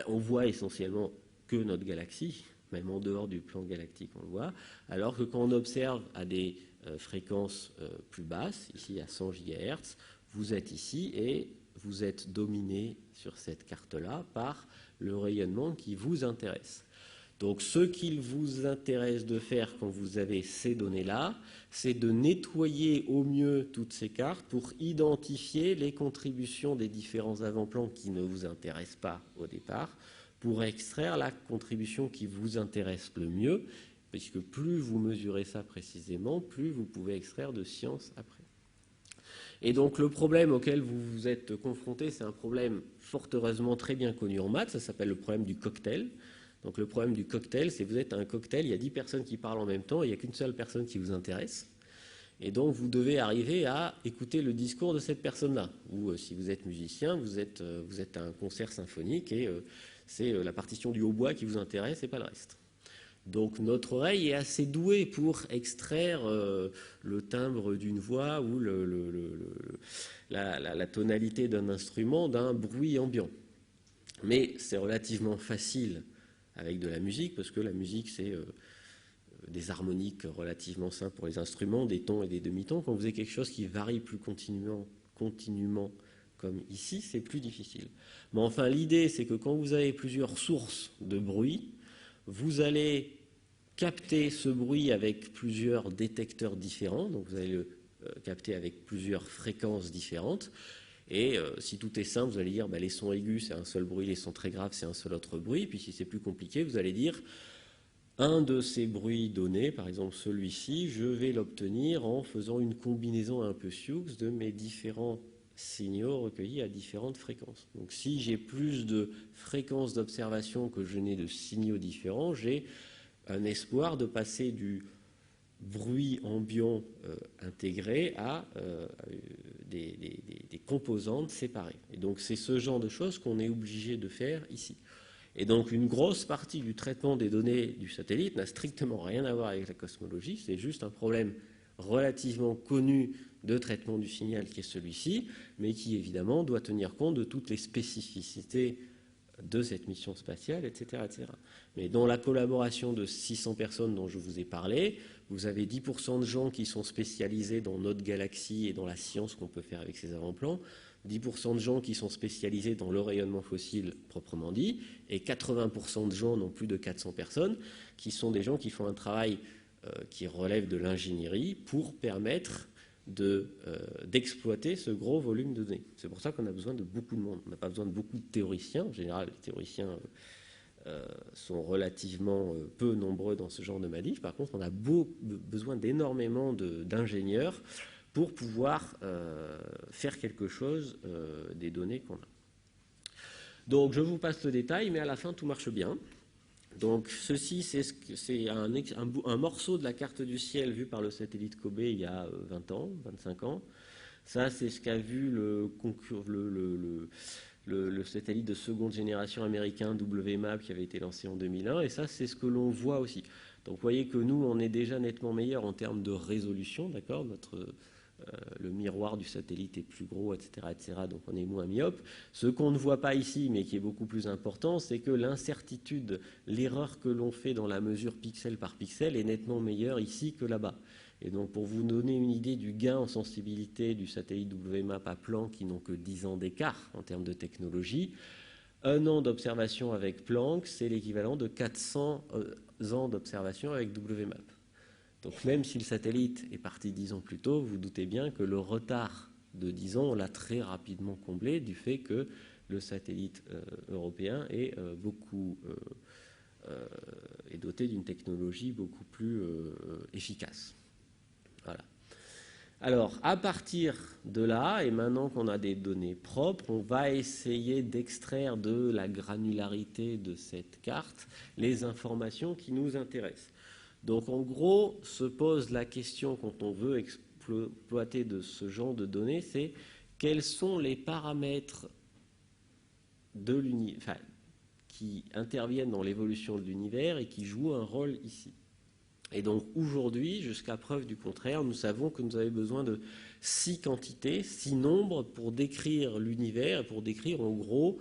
on voit essentiellement que notre galaxie, même en dehors du plan galactique on le voit, alors que quand on observe à des fréquences plus basses, ici à 100 GHz, vous êtes ici et vous êtes dominé sur cette carte-là par le rayonnement qui vous intéresse. Donc ce qu'il vous intéresse de faire quand vous avez ces données-là, c'est de nettoyer au mieux toutes ces cartes pour identifier les contributions des différents avant-plans qui ne vous intéressent pas au départ, pour extraire la contribution qui vous intéresse le mieux, puisque plus vous mesurez ça précisément, plus vous pouvez extraire de science après. Et donc le problème auquel vous vous êtes confronté, c'est un problème fort heureusement très bien connu en maths, ça s'appelle le problème du cocktail. Donc le problème du cocktail, c'est que vous êtes un cocktail, il y a 10 personnes qui parlent en même temps, et il n'y a qu'une seule personne qui vous intéresse. Et donc vous devez arriver à écouter le discours de cette personne-là. Ou si vous êtes musicien, vous êtes à un concert symphonique, et c'est la partition du hautbois qui vous intéresse et pas le reste. Donc notre oreille est assez douée pour extraire le timbre d'une voix ou la tonalité d'un instrument d'un bruit ambiant. Mais c'est relativement facile avec de la musique, parce que la musique, c'est des harmoniques relativement simples pour les instruments, des tons et des demi-tons. Quand vous avez quelque chose qui varie plus continuellement comme ici, c'est plus difficile. Mais enfin, l'idée, c'est que quand vous avez plusieurs sources de bruit, vous allez capter ce bruit avec plusieurs détecteurs différents, donc vous allez le capter avec plusieurs fréquences différentes. Et si tout est simple, vous allez dire les sons aigus, c'est un seul bruit, les sons très graves, c'est un seul autre bruit. Puis si c'est plus compliqué, vous allez dire un de ces bruits donnés, par exemple celui-ci, je vais l'obtenir en faisant une combinaison un peu Sioux de mes différents signaux recueillis à différentes fréquences. Donc si j'ai plus de fréquences d'observation que je n'ai de signaux différents, j'ai un espoir de passer du bruit ambiant intégré à des composantes séparées. Et donc c'est ce genre de choses qu'on est obligé de faire ici. Et donc une grosse partie du traitement des données du satellite n'a strictement rien à voir avec la cosmologie, c'est juste un problème relativement connu de traitement du signal qui est celui-ci, mais qui évidemment doit tenir compte de toutes les spécificités de cette mission spatiale, etc., etc. Mais dans la collaboration de 600 personnes dont je vous ai parlé, vous avez 10% de gens qui sont spécialisés dans notre galaxie et dans la science qu'on peut faire avec ces avant-plans, 10% de gens qui sont spécialisés dans le rayonnement fossile proprement dit, et 80% de gens, non plus de 400 personnes, qui sont des gens qui font un travail qui relève de l'ingénierie pour permettre d'exploiter ce gros volume de données. C'est pour ça qu'on a besoin de beaucoup de monde. On n'a pas besoin de beaucoup de théoriciens. En général, les théoriciens sont relativement peu nombreux dans ce genre de manif. Par contre, on a besoin d'énormément d'ingénieurs pour pouvoir faire quelque chose des données qu'on a. Donc, je vous passe le détail, mais à la fin, tout marche bien. Donc, ceci, c'est un morceau de la carte du ciel vue par le satellite Kobe il y a 20 ans, 25 ans. Ça, c'est ce qu'a vu le satellite de seconde génération américain WMAP qui avait été lancé en 2001. Et ça, c'est ce que l'on voit aussi. Donc, vous voyez que nous, on est déjà nettement meilleur en termes de résolution, d'accord ? Le miroir du satellite est plus gros, etc., etc., donc on est moins myope. Ce qu'on ne voit pas ici, mais qui est beaucoup plus important, c'est que l'incertitude, l'erreur que l'on fait dans la mesure pixel par pixel est nettement meilleure ici que là-bas. Et donc pour vous donner une idée du gain en sensibilité du satellite WMAP à Planck, qui n'ont que 10 ans d'écart en termes de technologie, un an d'observation avec Planck, c'est l'équivalent de 400 ans d'observation avec WMAP. Donc même si le satellite est parti 10 ans plus tôt, vous doutez bien que le retard de 10 ans, on l'a très rapidement comblé du fait que le satellite européen est doté d'une technologie beaucoup plus efficace. Voilà. Alors, à partir de là, et maintenant qu'on a des données propres, on va essayer d'extraire de la granularité de cette carte les informations qui nous intéressent. Donc en gros, se pose la question quand on veut exploiter de ce genre de données, c'est quels sont les paramètres qui interviennent dans l'évolution de l'univers et qui jouent un rôle ici. Et donc aujourd'hui, jusqu'à preuve du contraire, nous savons que nous avons besoin de 6 quantités, 6 nombres pour décrire l'univers et pour décrire en gros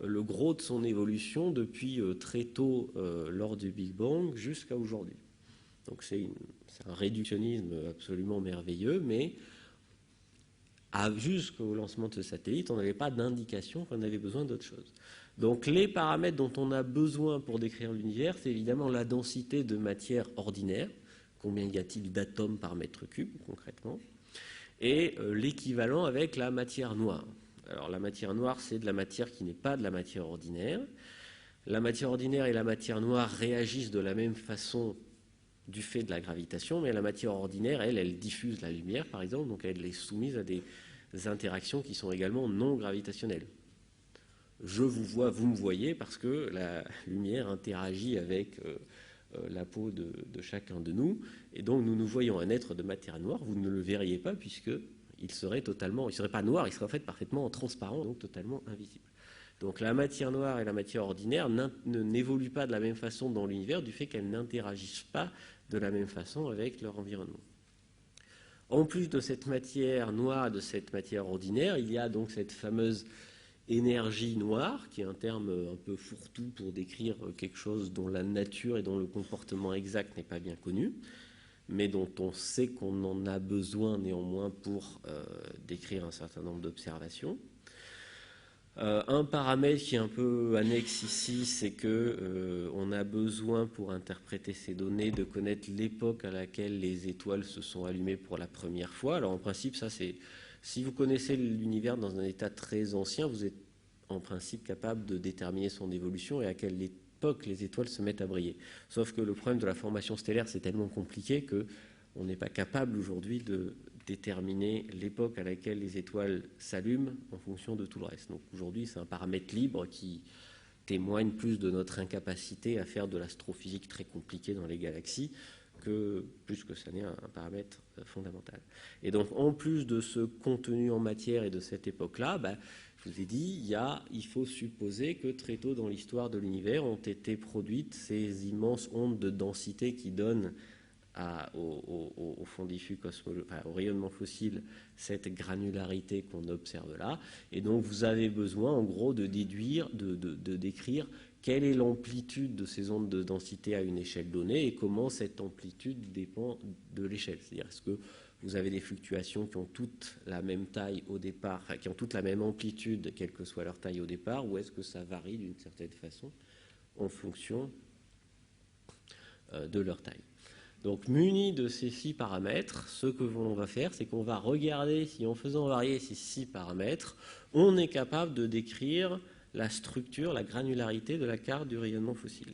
le gros de son évolution depuis très tôt lors du Big Bang jusqu'à aujourd'hui. Donc c'est un réductionnisme absolument merveilleux, mais jusqu'au lancement de ce satellite, on n'avait pas d'indication qu'on avait besoin d'autre chose. Donc les paramètres dont on a besoin pour décrire l'univers, c'est évidemment la densité de matière ordinaire, combien y a-t-il d'atomes par mètre cube concrètement, et l'équivalent avec la matière noire. Alors la matière noire, c'est de la matière qui n'est pas de la matière ordinaire. La matière ordinaire et la matière noire réagissent de la même façon du fait de la gravitation, mais la matière ordinaire, elle diffuse la lumière, par exemple, donc elle est soumise à des interactions qui sont également non gravitationnelles. Je vous vois, vous me voyez, parce que la lumière interagit avec la peau de chacun de nous, et donc nous voyons un être de matière noire, vous ne le verriez pas, puisqu'il serait pas noir, il serait en fait parfaitement transparent, donc totalement invisible. Donc la matière noire et la matière ordinaire n'évoluent pas de la même façon dans l'univers du fait qu'elles n'interagissent pas de la même façon avec leur environnement. En plus de cette matière noire et de cette matière ordinaire, il y a donc cette fameuse énergie noire, qui est un terme un peu fourre-tout pour décrire quelque chose dont la nature et dont le comportement exact n'est pas bien connu, mais dont on sait qu'on en a besoin néanmoins pour décrire un certain nombre d'observations. Un paramètre qui est un peu annexe ici, c'est que on a besoin pour interpréter ces données de connaître l'époque à laquelle les étoiles se sont allumées pour la première fois. Alors en principe, ça c'est si vous connaissez l'univers dans un état très ancien, vous êtes en principe capable de déterminer son évolution et à quelle époque les étoiles se mettent à briller. Sauf que le problème de la formation stellaire, c'est tellement compliqué que on n'est pas capable aujourd'hui de déterminer l'époque à laquelle les étoiles s'allument en fonction de tout le reste. Donc aujourd'hui, c'est un paramètre libre qui témoigne plus de notre incapacité à faire de l'astrophysique très compliquée dans les galaxies plus que ça n'est un paramètre fondamental. Et donc, en plus de ce contenu en matière et de cette époque-là, je vous ai dit, il faut supposer que très tôt dans l'histoire de l'univers ont été produites ces immenses ondes de densité qui donnent au fond diffus au rayonnement fossile cette granularité qu'on observe là. Et donc, vous avez besoin, en gros, de déduire, de décrire quelle est l'amplitude de ces ondes de densité à une échelle donnée et comment cette amplitude dépend de l'échelle. C'est-à-dire, est-ce que vous avez des fluctuations qui ont toutes la même taille au départ, enfin, qui ont toutes la même amplitude, quelle que soit leur taille au départ, ou est-ce que ça varie d'une certaine façon en fonction de leur taille? Donc, muni de ces 6 paramètres, ce que l'on va faire, c'est qu'on va regarder si en faisant varier ces 6 paramètres, on est capable de décrire la structure, la granularité de la carte du rayonnement fossile.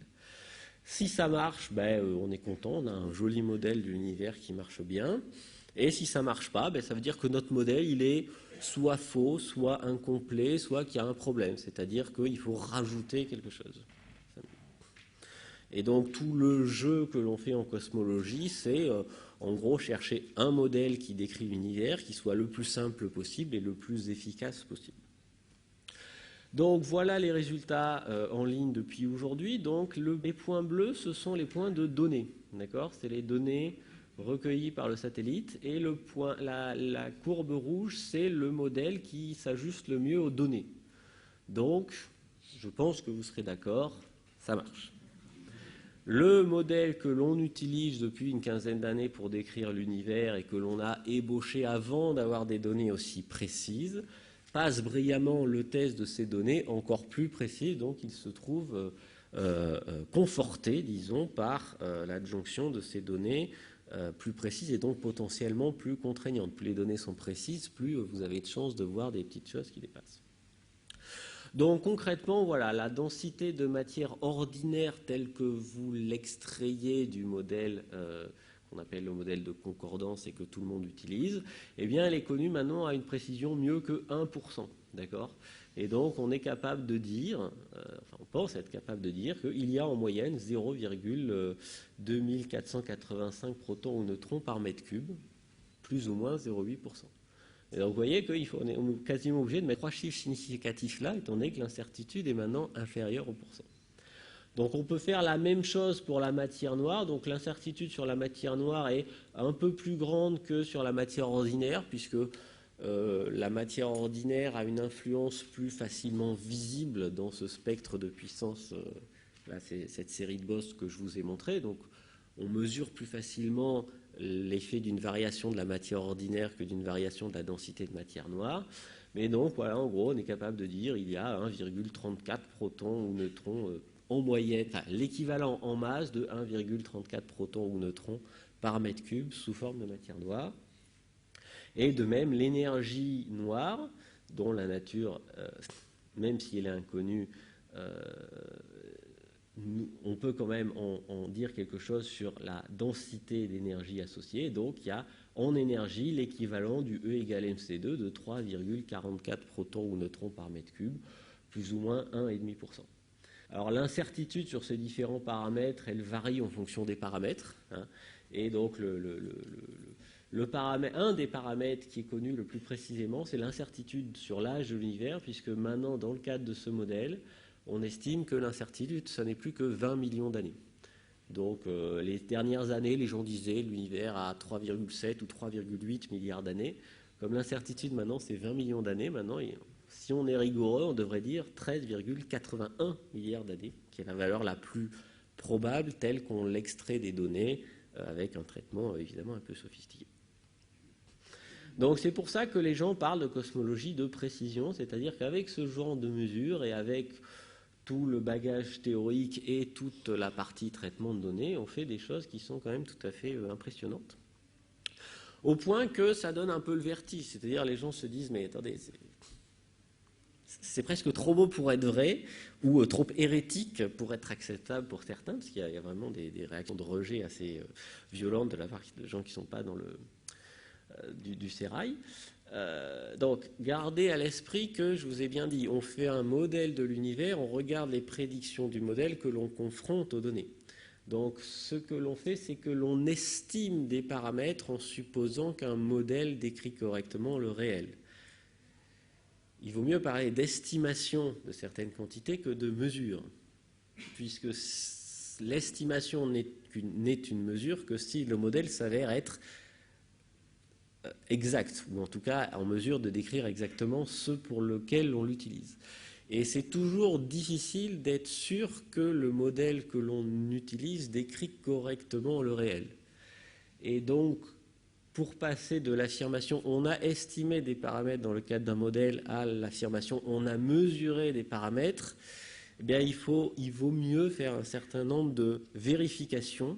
Si ça marche, on est content, on a un joli modèle de l'univers qui marche bien. Et si ça ne marche pas, ça veut dire que notre modèle, il est soit faux, soit incomplet, soit qu'il y a un problème. C'est-à-dire qu'il faut rajouter quelque chose. Et donc tout le jeu que l'on fait en cosmologie, c'est en gros chercher un modèle qui décrit l'univers, qui soit le plus simple possible et le plus efficace possible. Donc voilà les résultats en ligne depuis aujourd'hui. Donc les points bleus, ce sont les points de données, d'accord? C'est les données recueillies par le satellite, et la courbe rouge, c'est le modèle qui s'ajuste le mieux aux données. Donc, je pense que vous serez d'accord, ça marche. Le modèle que l'on utilise depuis une quinzaine d'années pour décrire l'univers et que l'on a ébauché avant d'avoir des données aussi précises passe brillamment le test de ces données encore plus précises, donc il se trouve conforté, disons, par l'adjonction de ces données plus précises et donc potentiellement plus contraignantes. Plus les données sont précises, plus vous avez de chances de voir des petites choses qui dépassent. Donc concrètement, voilà, la densité de matière ordinaire telle que vous l'extrayez du modèle qu'on appelle le modèle de concordance et que tout le monde utilise, eh bien elle est connue maintenant à une précision mieux que 1%, d'accord? Et donc on est capable de dire, on pense être capable de dire qu'il y a en moyenne 0,2485 protons ou neutrons par mètre cube, plus ou moins 0,8%. Et donc vous voyez qu'on est quasiment obligé de mettre 3 chiffres significatifs là, étant donné que l'incertitude est maintenant inférieure au pourcent. Donc on peut faire la même chose pour la matière noire. Donc l'incertitude sur la matière noire est un peu plus grande que sur la matière ordinaire, puisque la matière ordinaire a une influence plus facilement visible dans ce spectre de puissance. Là, c'est cette série de Bose que je vous ai montré. Donc on mesure plus facilement l'effet d'une variation de la matière ordinaire que d'une variation de la densité de matière noire. Mais donc, voilà, en gros, on est capable de dire qu'il y a 1,34 protons ou neutrons en moyenne, enfin, l'équivalent en masse de 1,34 protons ou neutrons par mètre cube sous forme de matière noire. Et de même, l'énergie noire, dont la nature, même si elle est inconnue, on peut quand même en dire quelque chose sur la densité d'énergie associée. Donc, il y a en énergie l'équivalent du E égale mc2 de 3,44 protons ou neutrons par mètre cube, plus ou moins 1,5%. Alors, l'incertitude sur ces différents paramètres, elle varie en fonction des paramètres. Et donc, un des paramètres qui est connu le plus précisément, c'est l'incertitude sur l'âge de l'univers, puisque maintenant, dans le cadre de ce modèle, on estime que l'incertitude, ça n'est plus que 20 millions d'années. Donc, les dernières années, les gens disaient l'univers a 3,7 ou 3,8 milliards d'années. Comme l'incertitude, maintenant, c'est 20 millions d'années. Maintenant, si on est rigoureux, on devrait dire 13,81 milliards d'années, qui est la valeur la plus probable telle qu'on l'extrait des données, avec un traitement évidemment un peu sophistiqué. Donc c'est pour ça que les gens parlent de cosmologie de précision, c'est-à-dire qu'avec ce genre de mesures et avec tout le bagage théorique et toute la partie traitement de données, on fait des choses qui sont quand même tout à fait impressionnantes. Au point que ça donne un peu le vertige, c'est-à-dire les gens se disent mais attendez, c'est presque trop beau pour être vrai ou trop hérétique pour être acceptable pour certains, parce qu'il y a vraiment des réactions de rejet assez violentes de la part de gens qui ne sont pas dans du sérail. Donc, gardez à l'esprit que, je vous ai bien dit, on fait un modèle de l'univers, on regarde les prédictions du modèle que l'on confronte aux données. Donc, ce que l'on fait, c'est que l'on estime des paramètres en supposant qu'un modèle décrit correctement le réel. Il vaut mieux parler d'estimation de certaines quantités que de mesure, puisque l'estimation n'est une mesure que si le modèle s'avère être exact, ou en tout cas en mesure de décrire exactement ce pour lequel on l'utilise. Et c'est toujours difficile d'être sûr que le modèle que l'on utilise décrit correctement le réel. Et donc, pour passer de l'affirmation « on a estimé des paramètres dans le cadre d'un modèle » à l'affirmation « on a mesuré des paramètres », eh bien, il vaut mieux faire un certain nombre de vérifications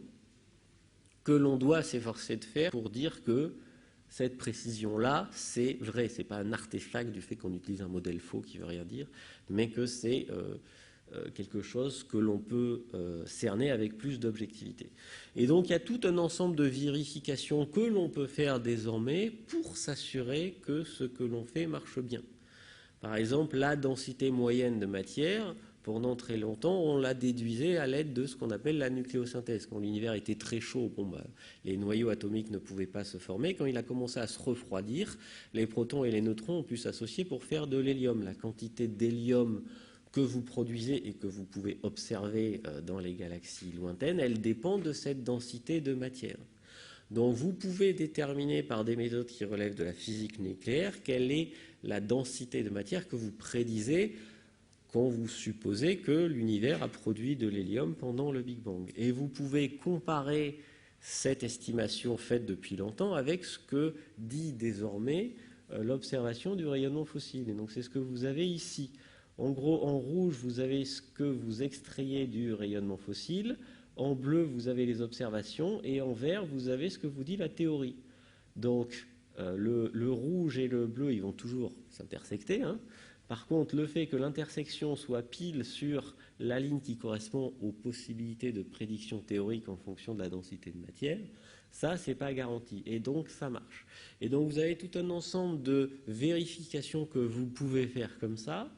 que l'on doit s'efforcer de faire pour dire que cette précision-là, c'est vrai, ce n'est pas un artefact du fait qu'on utilise un modèle faux qui ne veut rien dire, mais que c'est quelque chose que l'on peut cerner avec plus d'objectivité. Et donc, il y a tout un ensemble de vérifications que l'on peut faire désormais pour s'assurer que ce que l'on fait marche bien. Par exemple, la densité moyenne de matière, pendant très longtemps, on la déduisait à l'aide de ce qu'on appelle la nucléosynthèse. Quand l'univers était très chaud, les noyaux atomiques ne pouvaient pas se former. Quand il a commencé à se refroidir, les protons et les neutrons ont pu s'associer pour faire de l'hélium. La quantité d'hélium que vous produisez et que vous pouvez observer dans les galaxies lointaines, elle dépend de cette densité de matière. Donc vous pouvez déterminer par des méthodes qui relèvent de la physique nucléaire quelle est la densité de matière que vous prédisez quand vous supposez que l'univers a produit de l'hélium pendant le Big Bang. Et vous pouvez comparer cette estimation faite depuis longtemps avec ce que dit désormais l'observation du rayonnement fossile. Et donc c'est ce que vous avez ici. En gros, en rouge, vous avez ce que vous extrayez du rayonnement fossile. En bleu, vous avez les observations. Et en vert, vous avez ce que vous dit la théorie. Donc, le rouge et le bleu, ils vont toujours s'intersecter. Par contre, le fait que l'intersection soit pile sur la ligne qui correspond aux possibilités de prédiction théorique en fonction de la densité de matière, ça, c'est pas garanti. Et donc, ça marche. Et donc, vous avez tout un ensemble de vérifications que vous pouvez faire comme ça,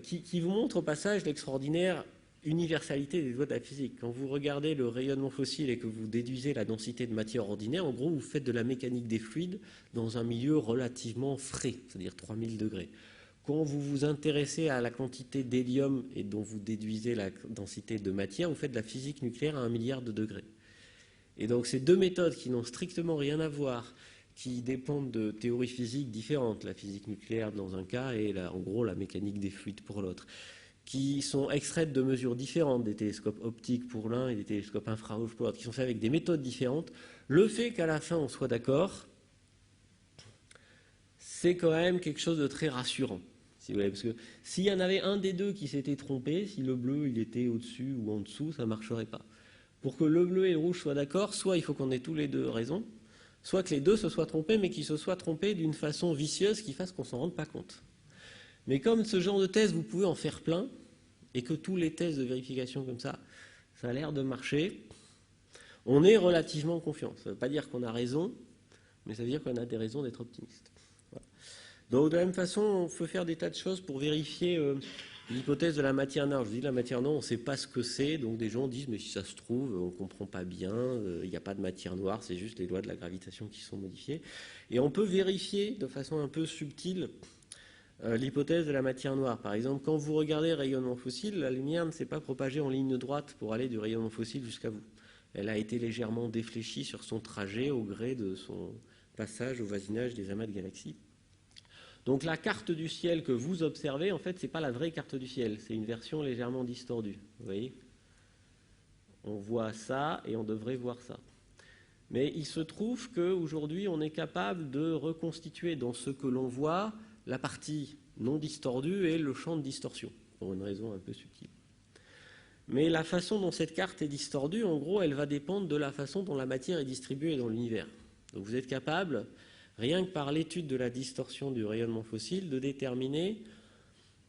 qui vous montre au passage l'extraordinaire universalité des lois de la physique. Quand vous regardez le rayonnement fossile et que vous déduisez la densité de matière ordinaire, en gros, vous faites de la mécanique des fluides dans un milieu relativement frais, c'est-à-dire 3000 degrés. Quand vous vous intéressez à la quantité d'hélium et dont vous déduisez la densité de matière, vous faites de la physique nucléaire à 1 milliard de degrés. Et donc, ces deux méthodes qui n'ont strictement rien à voir, qui dépendent de théories physiques différentes, la physique nucléaire dans un cas et en gros la mécanique des fluides pour l'autre, qui sont extraites de mesures différentes, des télescopes optiques pour l'un et des télescopes infrarouges pour l'autre, qui sont faits avec des méthodes différentes, le fait qu'à la fin on soit d'accord, c'est quand même quelque chose de très rassurant. Si vous voulez, parce que s'il y en avait un des deux qui s'était trompé, si le bleu il était au-dessus ou en dessous, ça ne marcherait pas. Pour que le bleu et le rouge soient d'accord, soit il faut qu'on ait tous les deux raison, soit que les deux se soient trompés, mais qu'ils se soient trompés d'une façon vicieuse qui fasse qu'on ne s'en rende pas compte. Mais comme ce genre de thèse, vous pouvez en faire plein, et que tous les tests de vérification comme ça a l'air de marcher, on est relativement confiant. Ça ne veut pas dire qu'on a raison, mais ça veut dire qu'on a des raisons d'être optimiste. Voilà. Donc de la même façon, on peut faire des tas de choses pour vérifier l'hypothèse de la matière noire. Je vous dis, la matière noire, on ne sait pas ce que c'est, donc des gens disent, mais si ça se trouve, on ne comprend pas bien, il n'y a pas de matière noire, c'est juste les lois de la gravitation qui sont modifiées. Et on peut vérifier de façon un peu subtile l'hypothèse de la matière noire. Par exemple, quand vous regardez le rayonnement fossile, la lumière ne s'est pas propagée en ligne droite pour aller du rayonnement fossile jusqu'à vous. Elle a été légèrement défléchie sur son trajet au gré de son passage au voisinage des amas de galaxies. Donc la carte du ciel que vous observez, en fait, ce n'est pas la vraie carte du ciel, c'est une version légèrement distordue. Vous voyez? On voit ça et on devrait voir ça. Mais il se trouve qu'aujourd'hui, on est capable de reconstituer dans ce que l'on voit la partie non distordue et le champ de distorsion, pour une raison un peu subtile. Mais la façon dont cette carte est distordue, en gros, elle va dépendre de la façon dont la matière est distribuée dans l'univers. Donc vous êtes capable, rien que par l'étude de la distorsion du rayonnement fossile, de déterminer,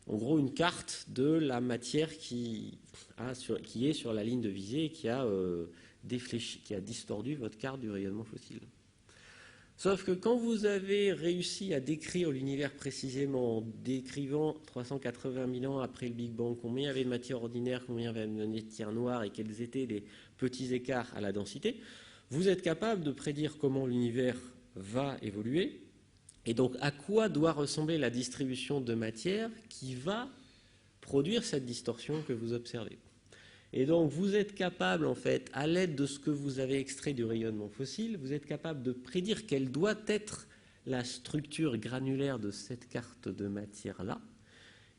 en gros, une carte de la matière qui est sur la ligne de visée et qui a défléchi, qui a distordu votre carte du rayonnement fossile. Sauf que quand vous avez réussi à décrire l'univers précisément en décrivant 380 000 ans après le Big Bang, combien il y avait de matière ordinaire, combien il y avait de matière noire et quels étaient les petits écarts à la densité, vous êtes capable de prédire comment l'univers va évoluer et donc à quoi doit ressembler la distribution de matière qui va produire cette distorsion que vous observez. Et donc, vous êtes capable, en fait, à l'aide de ce que vous avez extrait du rayonnement fossile, vous êtes capable de prédire quelle doit être la structure granulaire de cette carte de matière-là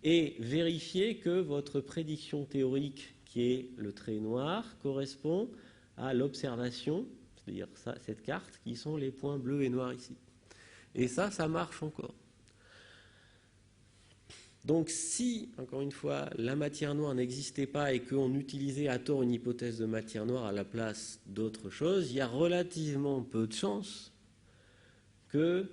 et vérifier que votre prédiction théorique, qui est le trait noir, correspond à l'observation, c'est-à-dire cette carte, qui sont les points bleus et noirs ici. Et ça marche encore. Donc si, encore une fois, la matière noire n'existait pas et qu'on utilisait à tort une hypothèse de matière noire à la place d'autre chose, il y a relativement peu de chances que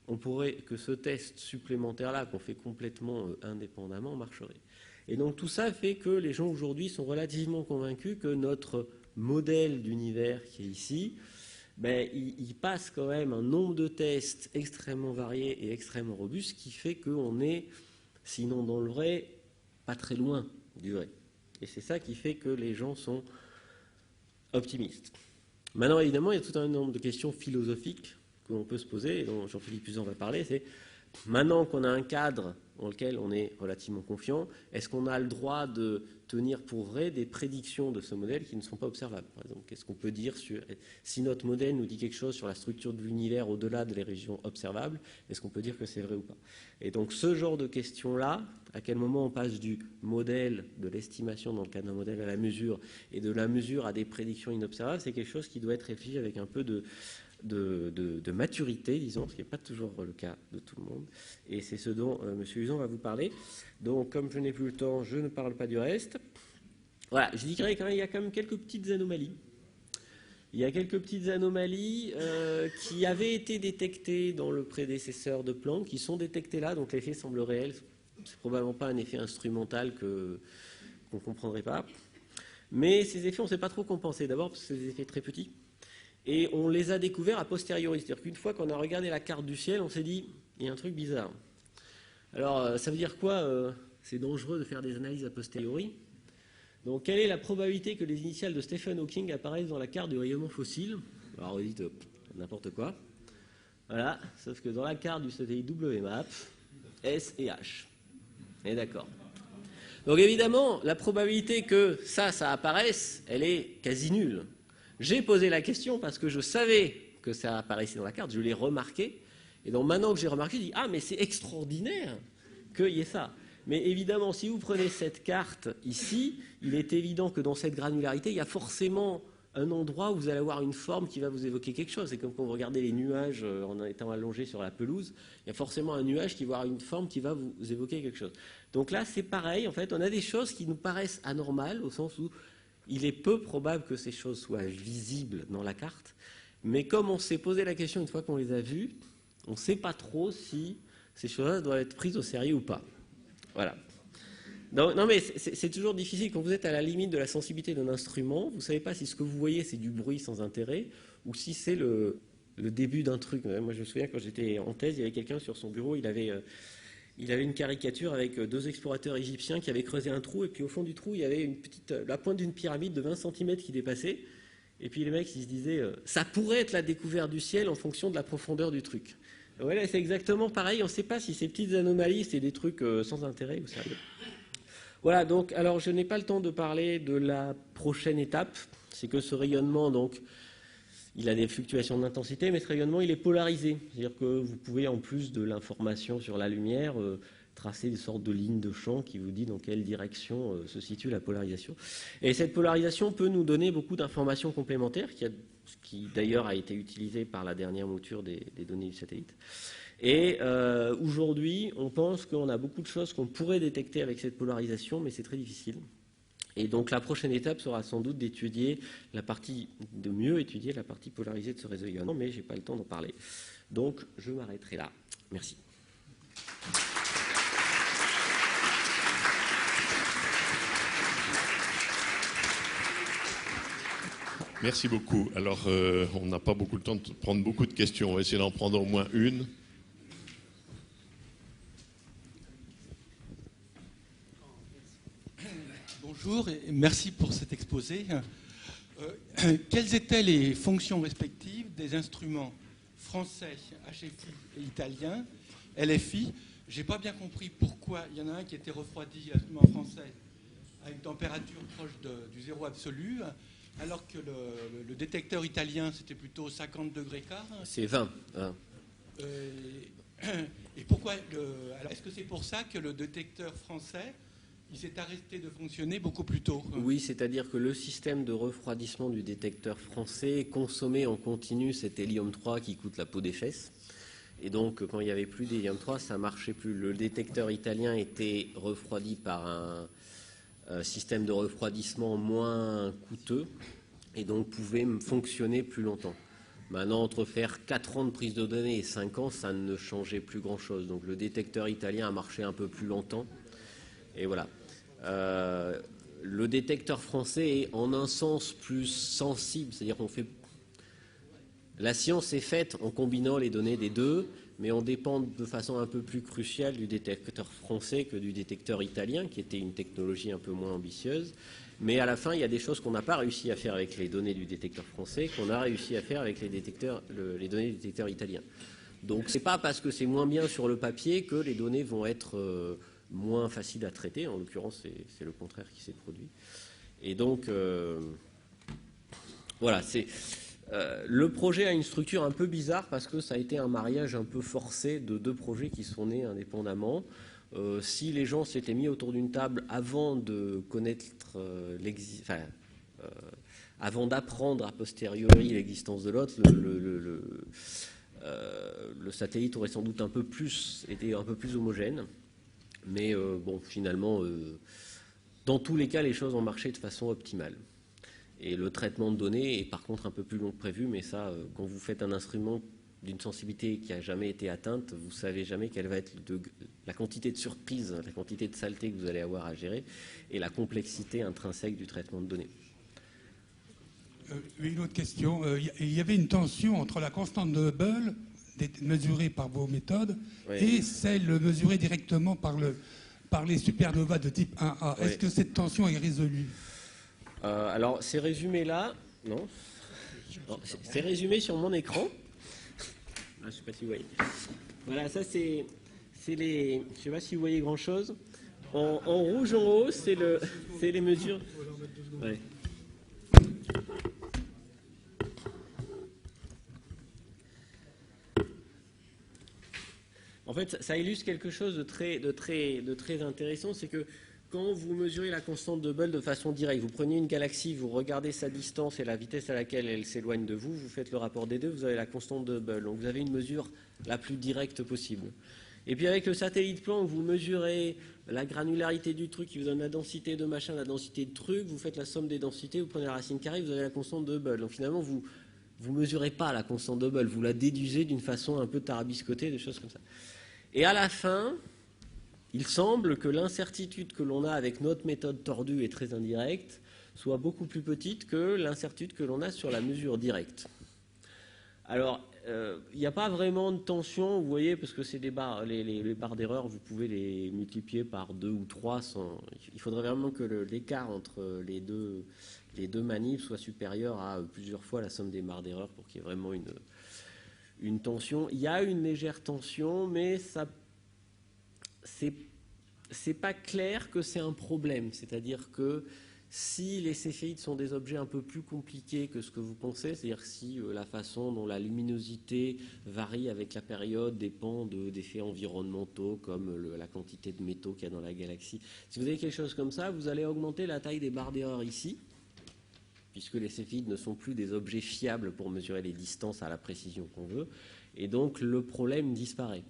ce test supplémentaire-là, qu'on fait complètement indépendamment, marcherait. Et donc tout ça fait que les gens aujourd'hui sont relativement convaincus que notre modèle d'univers qui est ici, il passe quand même un nombre de tests extrêmement variés et extrêmement robustes qui fait qu'on est, sinon dans le vrai, pas très loin du vrai. Et c'est ça qui fait que les gens sont optimistes. Maintenant, évidemment, il y a tout un nombre de questions philosophiques que l'on peut se poser, et dont Jean-Philippe Uzan va parler. C'est maintenant qu'on a un cadre dans lequel on est relativement confiant, est-ce qu'on a le droit de tenir pour vrai des prédictions de ce modèle qui ne sont pas observables? Par exemple, qu'est-ce qu'on peut dire si notre modèle nous dit quelque chose sur la structure de l'univers au-delà des régions observables, est-ce qu'on peut dire que c'est vrai ou pas? Et donc ce genre de questions-là, à quel moment on passe du modèle, de l'estimation dans le cadre d'un modèle à la mesure, et de la mesure à des prédictions inobservables, c'est quelque chose qui doit être réfléchi avec un peu de maturité, disons, ce qui n'est pas toujours le cas de tout le monde. Et c'est ce dont M. Uzan va vous parler. Donc, comme je n'ai plus le temps, je ne parle pas du reste. Voilà, je dirais qu'il y a quand même quelques petites anomalies. Il y a quelques petites anomalies qui avaient été détectées dans le prédécesseur de Planck, qui sont détectées là, donc l'effet semble réel. C'est probablement pas un effet instrumental qu'on ne comprendrait pas. Mais ces effets, on ne sait pas trop compenser. D'abord, parce que c'est des effets très petits. Et on les a découverts a posteriori. C'est-à-dire qu'une fois qu'on a regardé la carte du ciel, on s'est dit, il y a un truc bizarre. Alors, ça veut dire quoi? C'est dangereux de faire des analyses a posteriori. Donc, quelle est la probabilité que les initiales de Stephen Hawking apparaissent dans la carte du rayonnement fossile? Alors, vous dites, n'importe quoi. Voilà, sauf que dans la carte du satellite WMAP, S et H. Et d'accord. Donc, évidemment, la probabilité que ça apparaisse, elle est quasi nulle. J'ai posé la question parce que je savais que ça apparaissait dans la carte, je l'ai remarqué. Et donc maintenant que j'ai remarqué, je dis « Ah, mais c'est extraordinaire qu'il y ait ça ». Mais évidemment, si vous prenez cette carte ici, il est évident que dans cette granularité, il y a forcément un endroit où vous allez avoir une forme qui va vous évoquer quelque chose. C'est comme quand vous regardez les nuages en étant allongé sur la pelouse, il y a forcément un nuage qui va avoir une forme qui va vous évoquer quelque chose. Donc là, c'est pareil. En fait, on a des choses qui nous paraissent anormales au sens où il est peu probable que ces choses soient visibles dans la carte, mais comme on s'est posé la question une fois qu'on les a vues, on ne sait pas trop si ces choses-là doivent être prises au sérieux ou pas. Voilà. Donc, non, mais c'est toujours difficile quand vous êtes à la limite de la sensibilité d'un instrument. Vous ne savez pas si ce que vous voyez, c'est du bruit sans intérêt ou si c'est le début d'un truc. Moi, je me souviens, quand j'étais en thèse, il y avait quelqu'un sur son bureau, il avait une caricature avec deux explorateurs égyptiens qui avaient creusé un trou, et puis au fond du trou, il y avait la pointe d'une pyramide de 20 cm qui dépassait. Et puis les mecs, ils se disaient, ça pourrait être la découverte du ciel en fonction de la profondeur du truc. Voilà, c'est exactement pareil. On ne sait pas si ces petites anomalies, c'est des trucs sans intérêt ou sérieux. Voilà, donc, alors je n'ai pas le temps de parler de la prochaine étape. C'est que ce rayonnement, donc, Il a des fluctuations d'intensité, mais ce rayonnement, il est polarisé. C'est-à-dire que vous pouvez, en plus de l'information sur la lumière, tracer des sortes de lignes de champ qui vous dit dans quelle direction se situe la polarisation. Et cette polarisation peut nous donner beaucoup d'informations complémentaires, qui d'ailleurs a été utilisée par la dernière mouture des données du satellite. Et aujourd'hui, on pense qu'on a beaucoup de choses qu'on pourrait détecter avec cette polarisation, mais c'est très difficile. Et donc la prochaine étape sera sans doute de mieux étudier la partie polarisée de ce réseau ionique, mais je n'ai pas le temps d'en parler. Donc je m'arrêterai là. Merci. Merci beaucoup. Alors, on n'a pas beaucoup de temps de prendre beaucoup de questions. On va essayer d'en prendre au moins une. Bonjour et merci pour cet exposé. Quelles étaient les fonctions respectives des instruments français, HFI et italien, LFI? Je n'ai pas bien compris pourquoi il y en a un qui était refroidi, l'instrument français, à une température proche du zéro absolu, alors que le détecteur italien, c'était plutôt 50 degrés quart. C'est 20. Et pourquoi alors, est-ce que c'est pour ça que le détecteur français, il s'est arrêté de fonctionner beaucoup plus tôt? Oui, c'est-à-dire que le système de refroidissement du détecteur français consommait en continu cet hélium 3 qui coûte la peau des fesses. Et donc, quand il n'y avait plus d'hélium 3, ça ne marchait plus. Le détecteur italien était refroidi par un système de refroidissement moins coûteux et donc pouvait fonctionner plus longtemps. Maintenant, entre faire 4 ans de prise de données et 5 ans, ça ne changeait plus grand-chose. Donc le détecteur italien a marché un peu plus longtemps. Et voilà. Le détecteur français est en un sens plus sensible, c'est-à-dire qu'on fait... La science est faite en combinant les données des deux, mais on dépend de façon un peu plus cruciale du détecteur français que du détecteur italien, qui était une technologie un peu moins ambitieuse. Mais à la fin, il y a des choses qu'on n'a pas réussi à faire avec les données du détecteur français, qu'on a réussi à faire avec les données du détecteur italien. Donc c'est pas parce que c'est moins bien sur le papier que les données vont être moins faciles à traiter. En l'occurrence, c'est le contraire qui s'est produit. Et donc, voilà, le projet a une structure un peu bizarre parce que ça a été un mariage un peu forcé de deux projets qui sont nés indépendamment. Si les gens s'étaient mis autour d'une table avant de connaître avant d'apprendre a posteriori l'existence de l'autre, le satellite aurait sans doute été un peu plus homogène. Mais bon, finalement, dans tous les cas, les choses ont marché de façon optimale. Et le traitement de données est par contre un peu plus long que prévu, mais ça, quand vous faites un instrument d'une sensibilité qui n'a jamais été atteinte, vous ne savez jamais quelle va être la quantité de surprise, la quantité de saleté que vous allez avoir à gérer et la complexité intrinsèque du traitement de données. Une autre question. Il y avait une tension entre la constante de Hubble, mesurée par vos méthodes, oui, et celle mesurée directement par les supernovas de type 1A. Oui. Est-ce que cette tension est résolue? Alors, c'est résumé là. Non, c'est résumé sur mon écran. Je ne sais pas si vous voyez. Voilà, ça c'est les... Je ne sais pas si vous voyez grand-chose. En rouge en haut, c'est les mesures. Ouais. En fait, ça illustre quelque chose de très intéressant, c'est que quand vous mesurez la constante de Hubble de façon directe, vous prenez une galaxie, vous regardez sa distance et la vitesse à laquelle elle s'éloigne de vous, vous faites le rapport des deux, vous avez la constante de Hubble. Donc vous avez une mesure la plus directe possible. Et puis avec le satellite Planck, vous mesurez la granularité du truc qui vous donne la densité de machin, la densité de truc, vous faites la somme des densités, vous prenez la racine carrée, vous avez la constante de Hubble. Donc finalement, vous ne mesurez pas la constante de Hubble, vous la déduisez d'une façon un peu tarabiscotée, des choses comme ça. Et à la fin, il semble que l'incertitude que l'on a avec notre méthode tordue et très indirecte soit beaucoup plus petite que l'incertitude que l'on a sur la mesure directe. Alors, il n'y a pas vraiment de tension, vous voyez, parce que c'est des barres, les barres d'erreur, vous pouvez les multiplier par 2 ou 3. Il faudrait vraiment que l'écart entre les deux manipes soit supérieur à plusieurs fois la somme des barres d'erreur pour qu'il y ait vraiment une tension. Il y a une légère tension, mais ça, c'est pas clair que c'est un problème. C'est-à-dire que Si les céphéides sont des objets un peu plus compliqués que ce que vous pensez, c'est-à-dire si la façon dont la luminosité varie avec la période dépend d'effets environnementaux comme la quantité de métaux qu'il y a dans la galaxie, si vous avez quelque chose comme ça, vous allez augmenter la taille des barres d'erreur ici, puisque les céphéides ne sont plus des objets fiables pour mesurer les distances à la précision qu'on veut, et donc le problème disparaît.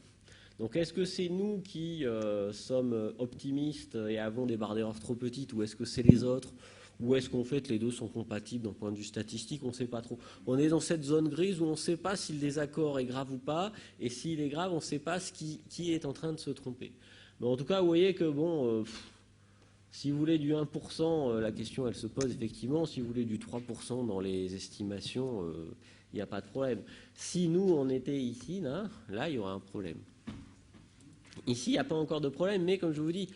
Donc est-ce que c'est nous qui sommes optimistes et avons des barres d'erreur trop petites, ou est-ce que c'est les autres, ou est-ce qu'en fait les deux sont compatibles d'un point de vue statistique? On ne sait pas trop. On est dans cette zone grise où on ne sait pas si le désaccord est grave ou pas, et s'il est grave, on ne sait pas qui est en train de se tromper. Mais en tout cas, vous voyez que bon, si vous voulez du 1%, la question elle se pose effectivement. Si vous voulez du 3% dans les estimations, il n'y a pas de problème. Si nous on était ici, là il y aura un problème. Ici, il n'y a pas encore de problème, mais comme je vous dis,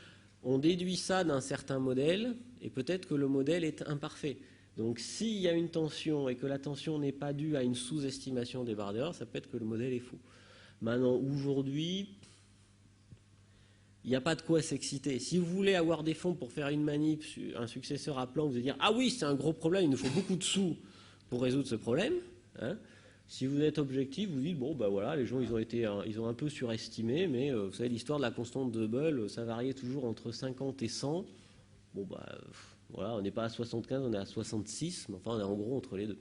on déduit ça d'un certain modèle, et peut-être que le modèle est imparfait. Donc s'il y a une tension, et que la tension n'est pas due à une sous-estimation des barres d'erreur, ça peut être que le modèle est faux. Maintenant, aujourd'hui, il n'y a pas de quoi s'exciter. Si vous voulez avoir des fonds pour faire une manip, un successeur à plan, vous allez dire « Ah oui, c'est un gros problème, il nous faut beaucoup de sous pour résoudre ce problème. » Si vous êtes objectif, vous dites, bon, ben voilà, les gens, ils ont un peu surestimé, mais vous savez, l'histoire de la constante de Hubble, ça variait toujours entre 50 et 100. Bon, voilà, on n'est pas à 75, on est à 66, mais enfin, on est en gros entre les deux.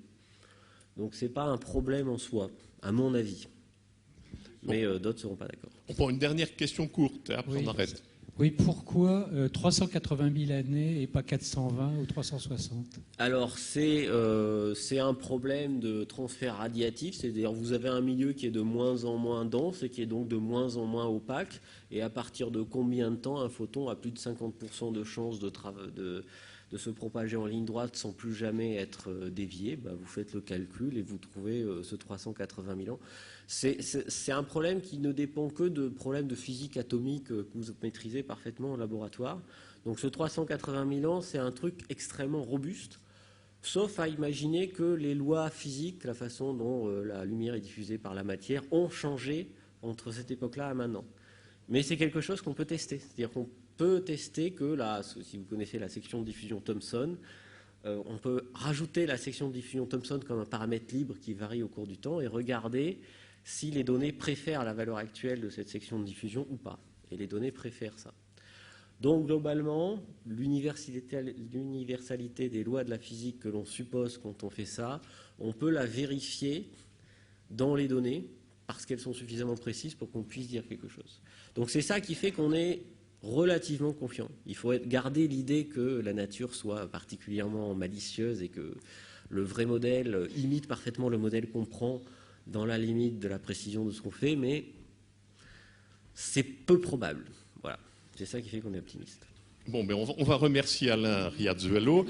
Donc, c'est pas un problème en soi, à mon avis. Mais d'autres ne seront pas d'accord. On prend une dernière question courte, et après on arrête. Oui, pourquoi 380 000 années et pas 420 ou 360? Alors, c'est un problème de transfert radiatif, c'est-à-dire vous avez un milieu qui est de moins en moins dense et qui est donc de moins en moins opaque, et à partir de combien de temps un photon a plus de 50% de chances de se propager en ligne droite sans plus jamais être dévié? Vous faites le calcul et vous trouvez ce 380 000 ans. C'est un problème qui ne dépend que de problèmes de physique atomique que vous maîtrisez parfaitement en laboratoire. Donc ce 380 000 ans, c'est un truc extrêmement robuste, sauf à imaginer que les lois physiques, la façon dont la lumière est diffusée par la matière, ont changé entre cette époque-là et maintenant. Mais c'est quelque chose qu'on peut tester. C'est-à-dire qu'on peut tester que, si vous connaissez la section de diffusion Thomson, on peut rajouter la section de diffusion Thomson comme un paramètre libre qui varie au cours du temps et regarder si les données préfèrent la valeur actuelle de cette section de diffusion ou pas. Et les données préfèrent ça. Donc globalement, l'universalité des lois de la physique que l'on suppose quand on fait ça, on peut la vérifier dans les données parce qu'elles sont suffisamment précises pour qu'on puisse dire quelque chose. Donc c'est ça qui fait qu'on est relativement confiant. Il faut garder l'idée que la nature soit particulièrement malicieuse et que le vrai modèle imite parfaitement le modèle qu'on prend dans la limite de la précision de ce qu'on fait, mais c'est peu probable. Voilà, c'est ça qui fait qu'on est optimiste. Bon, ben on va remercier Alain Riazuelo.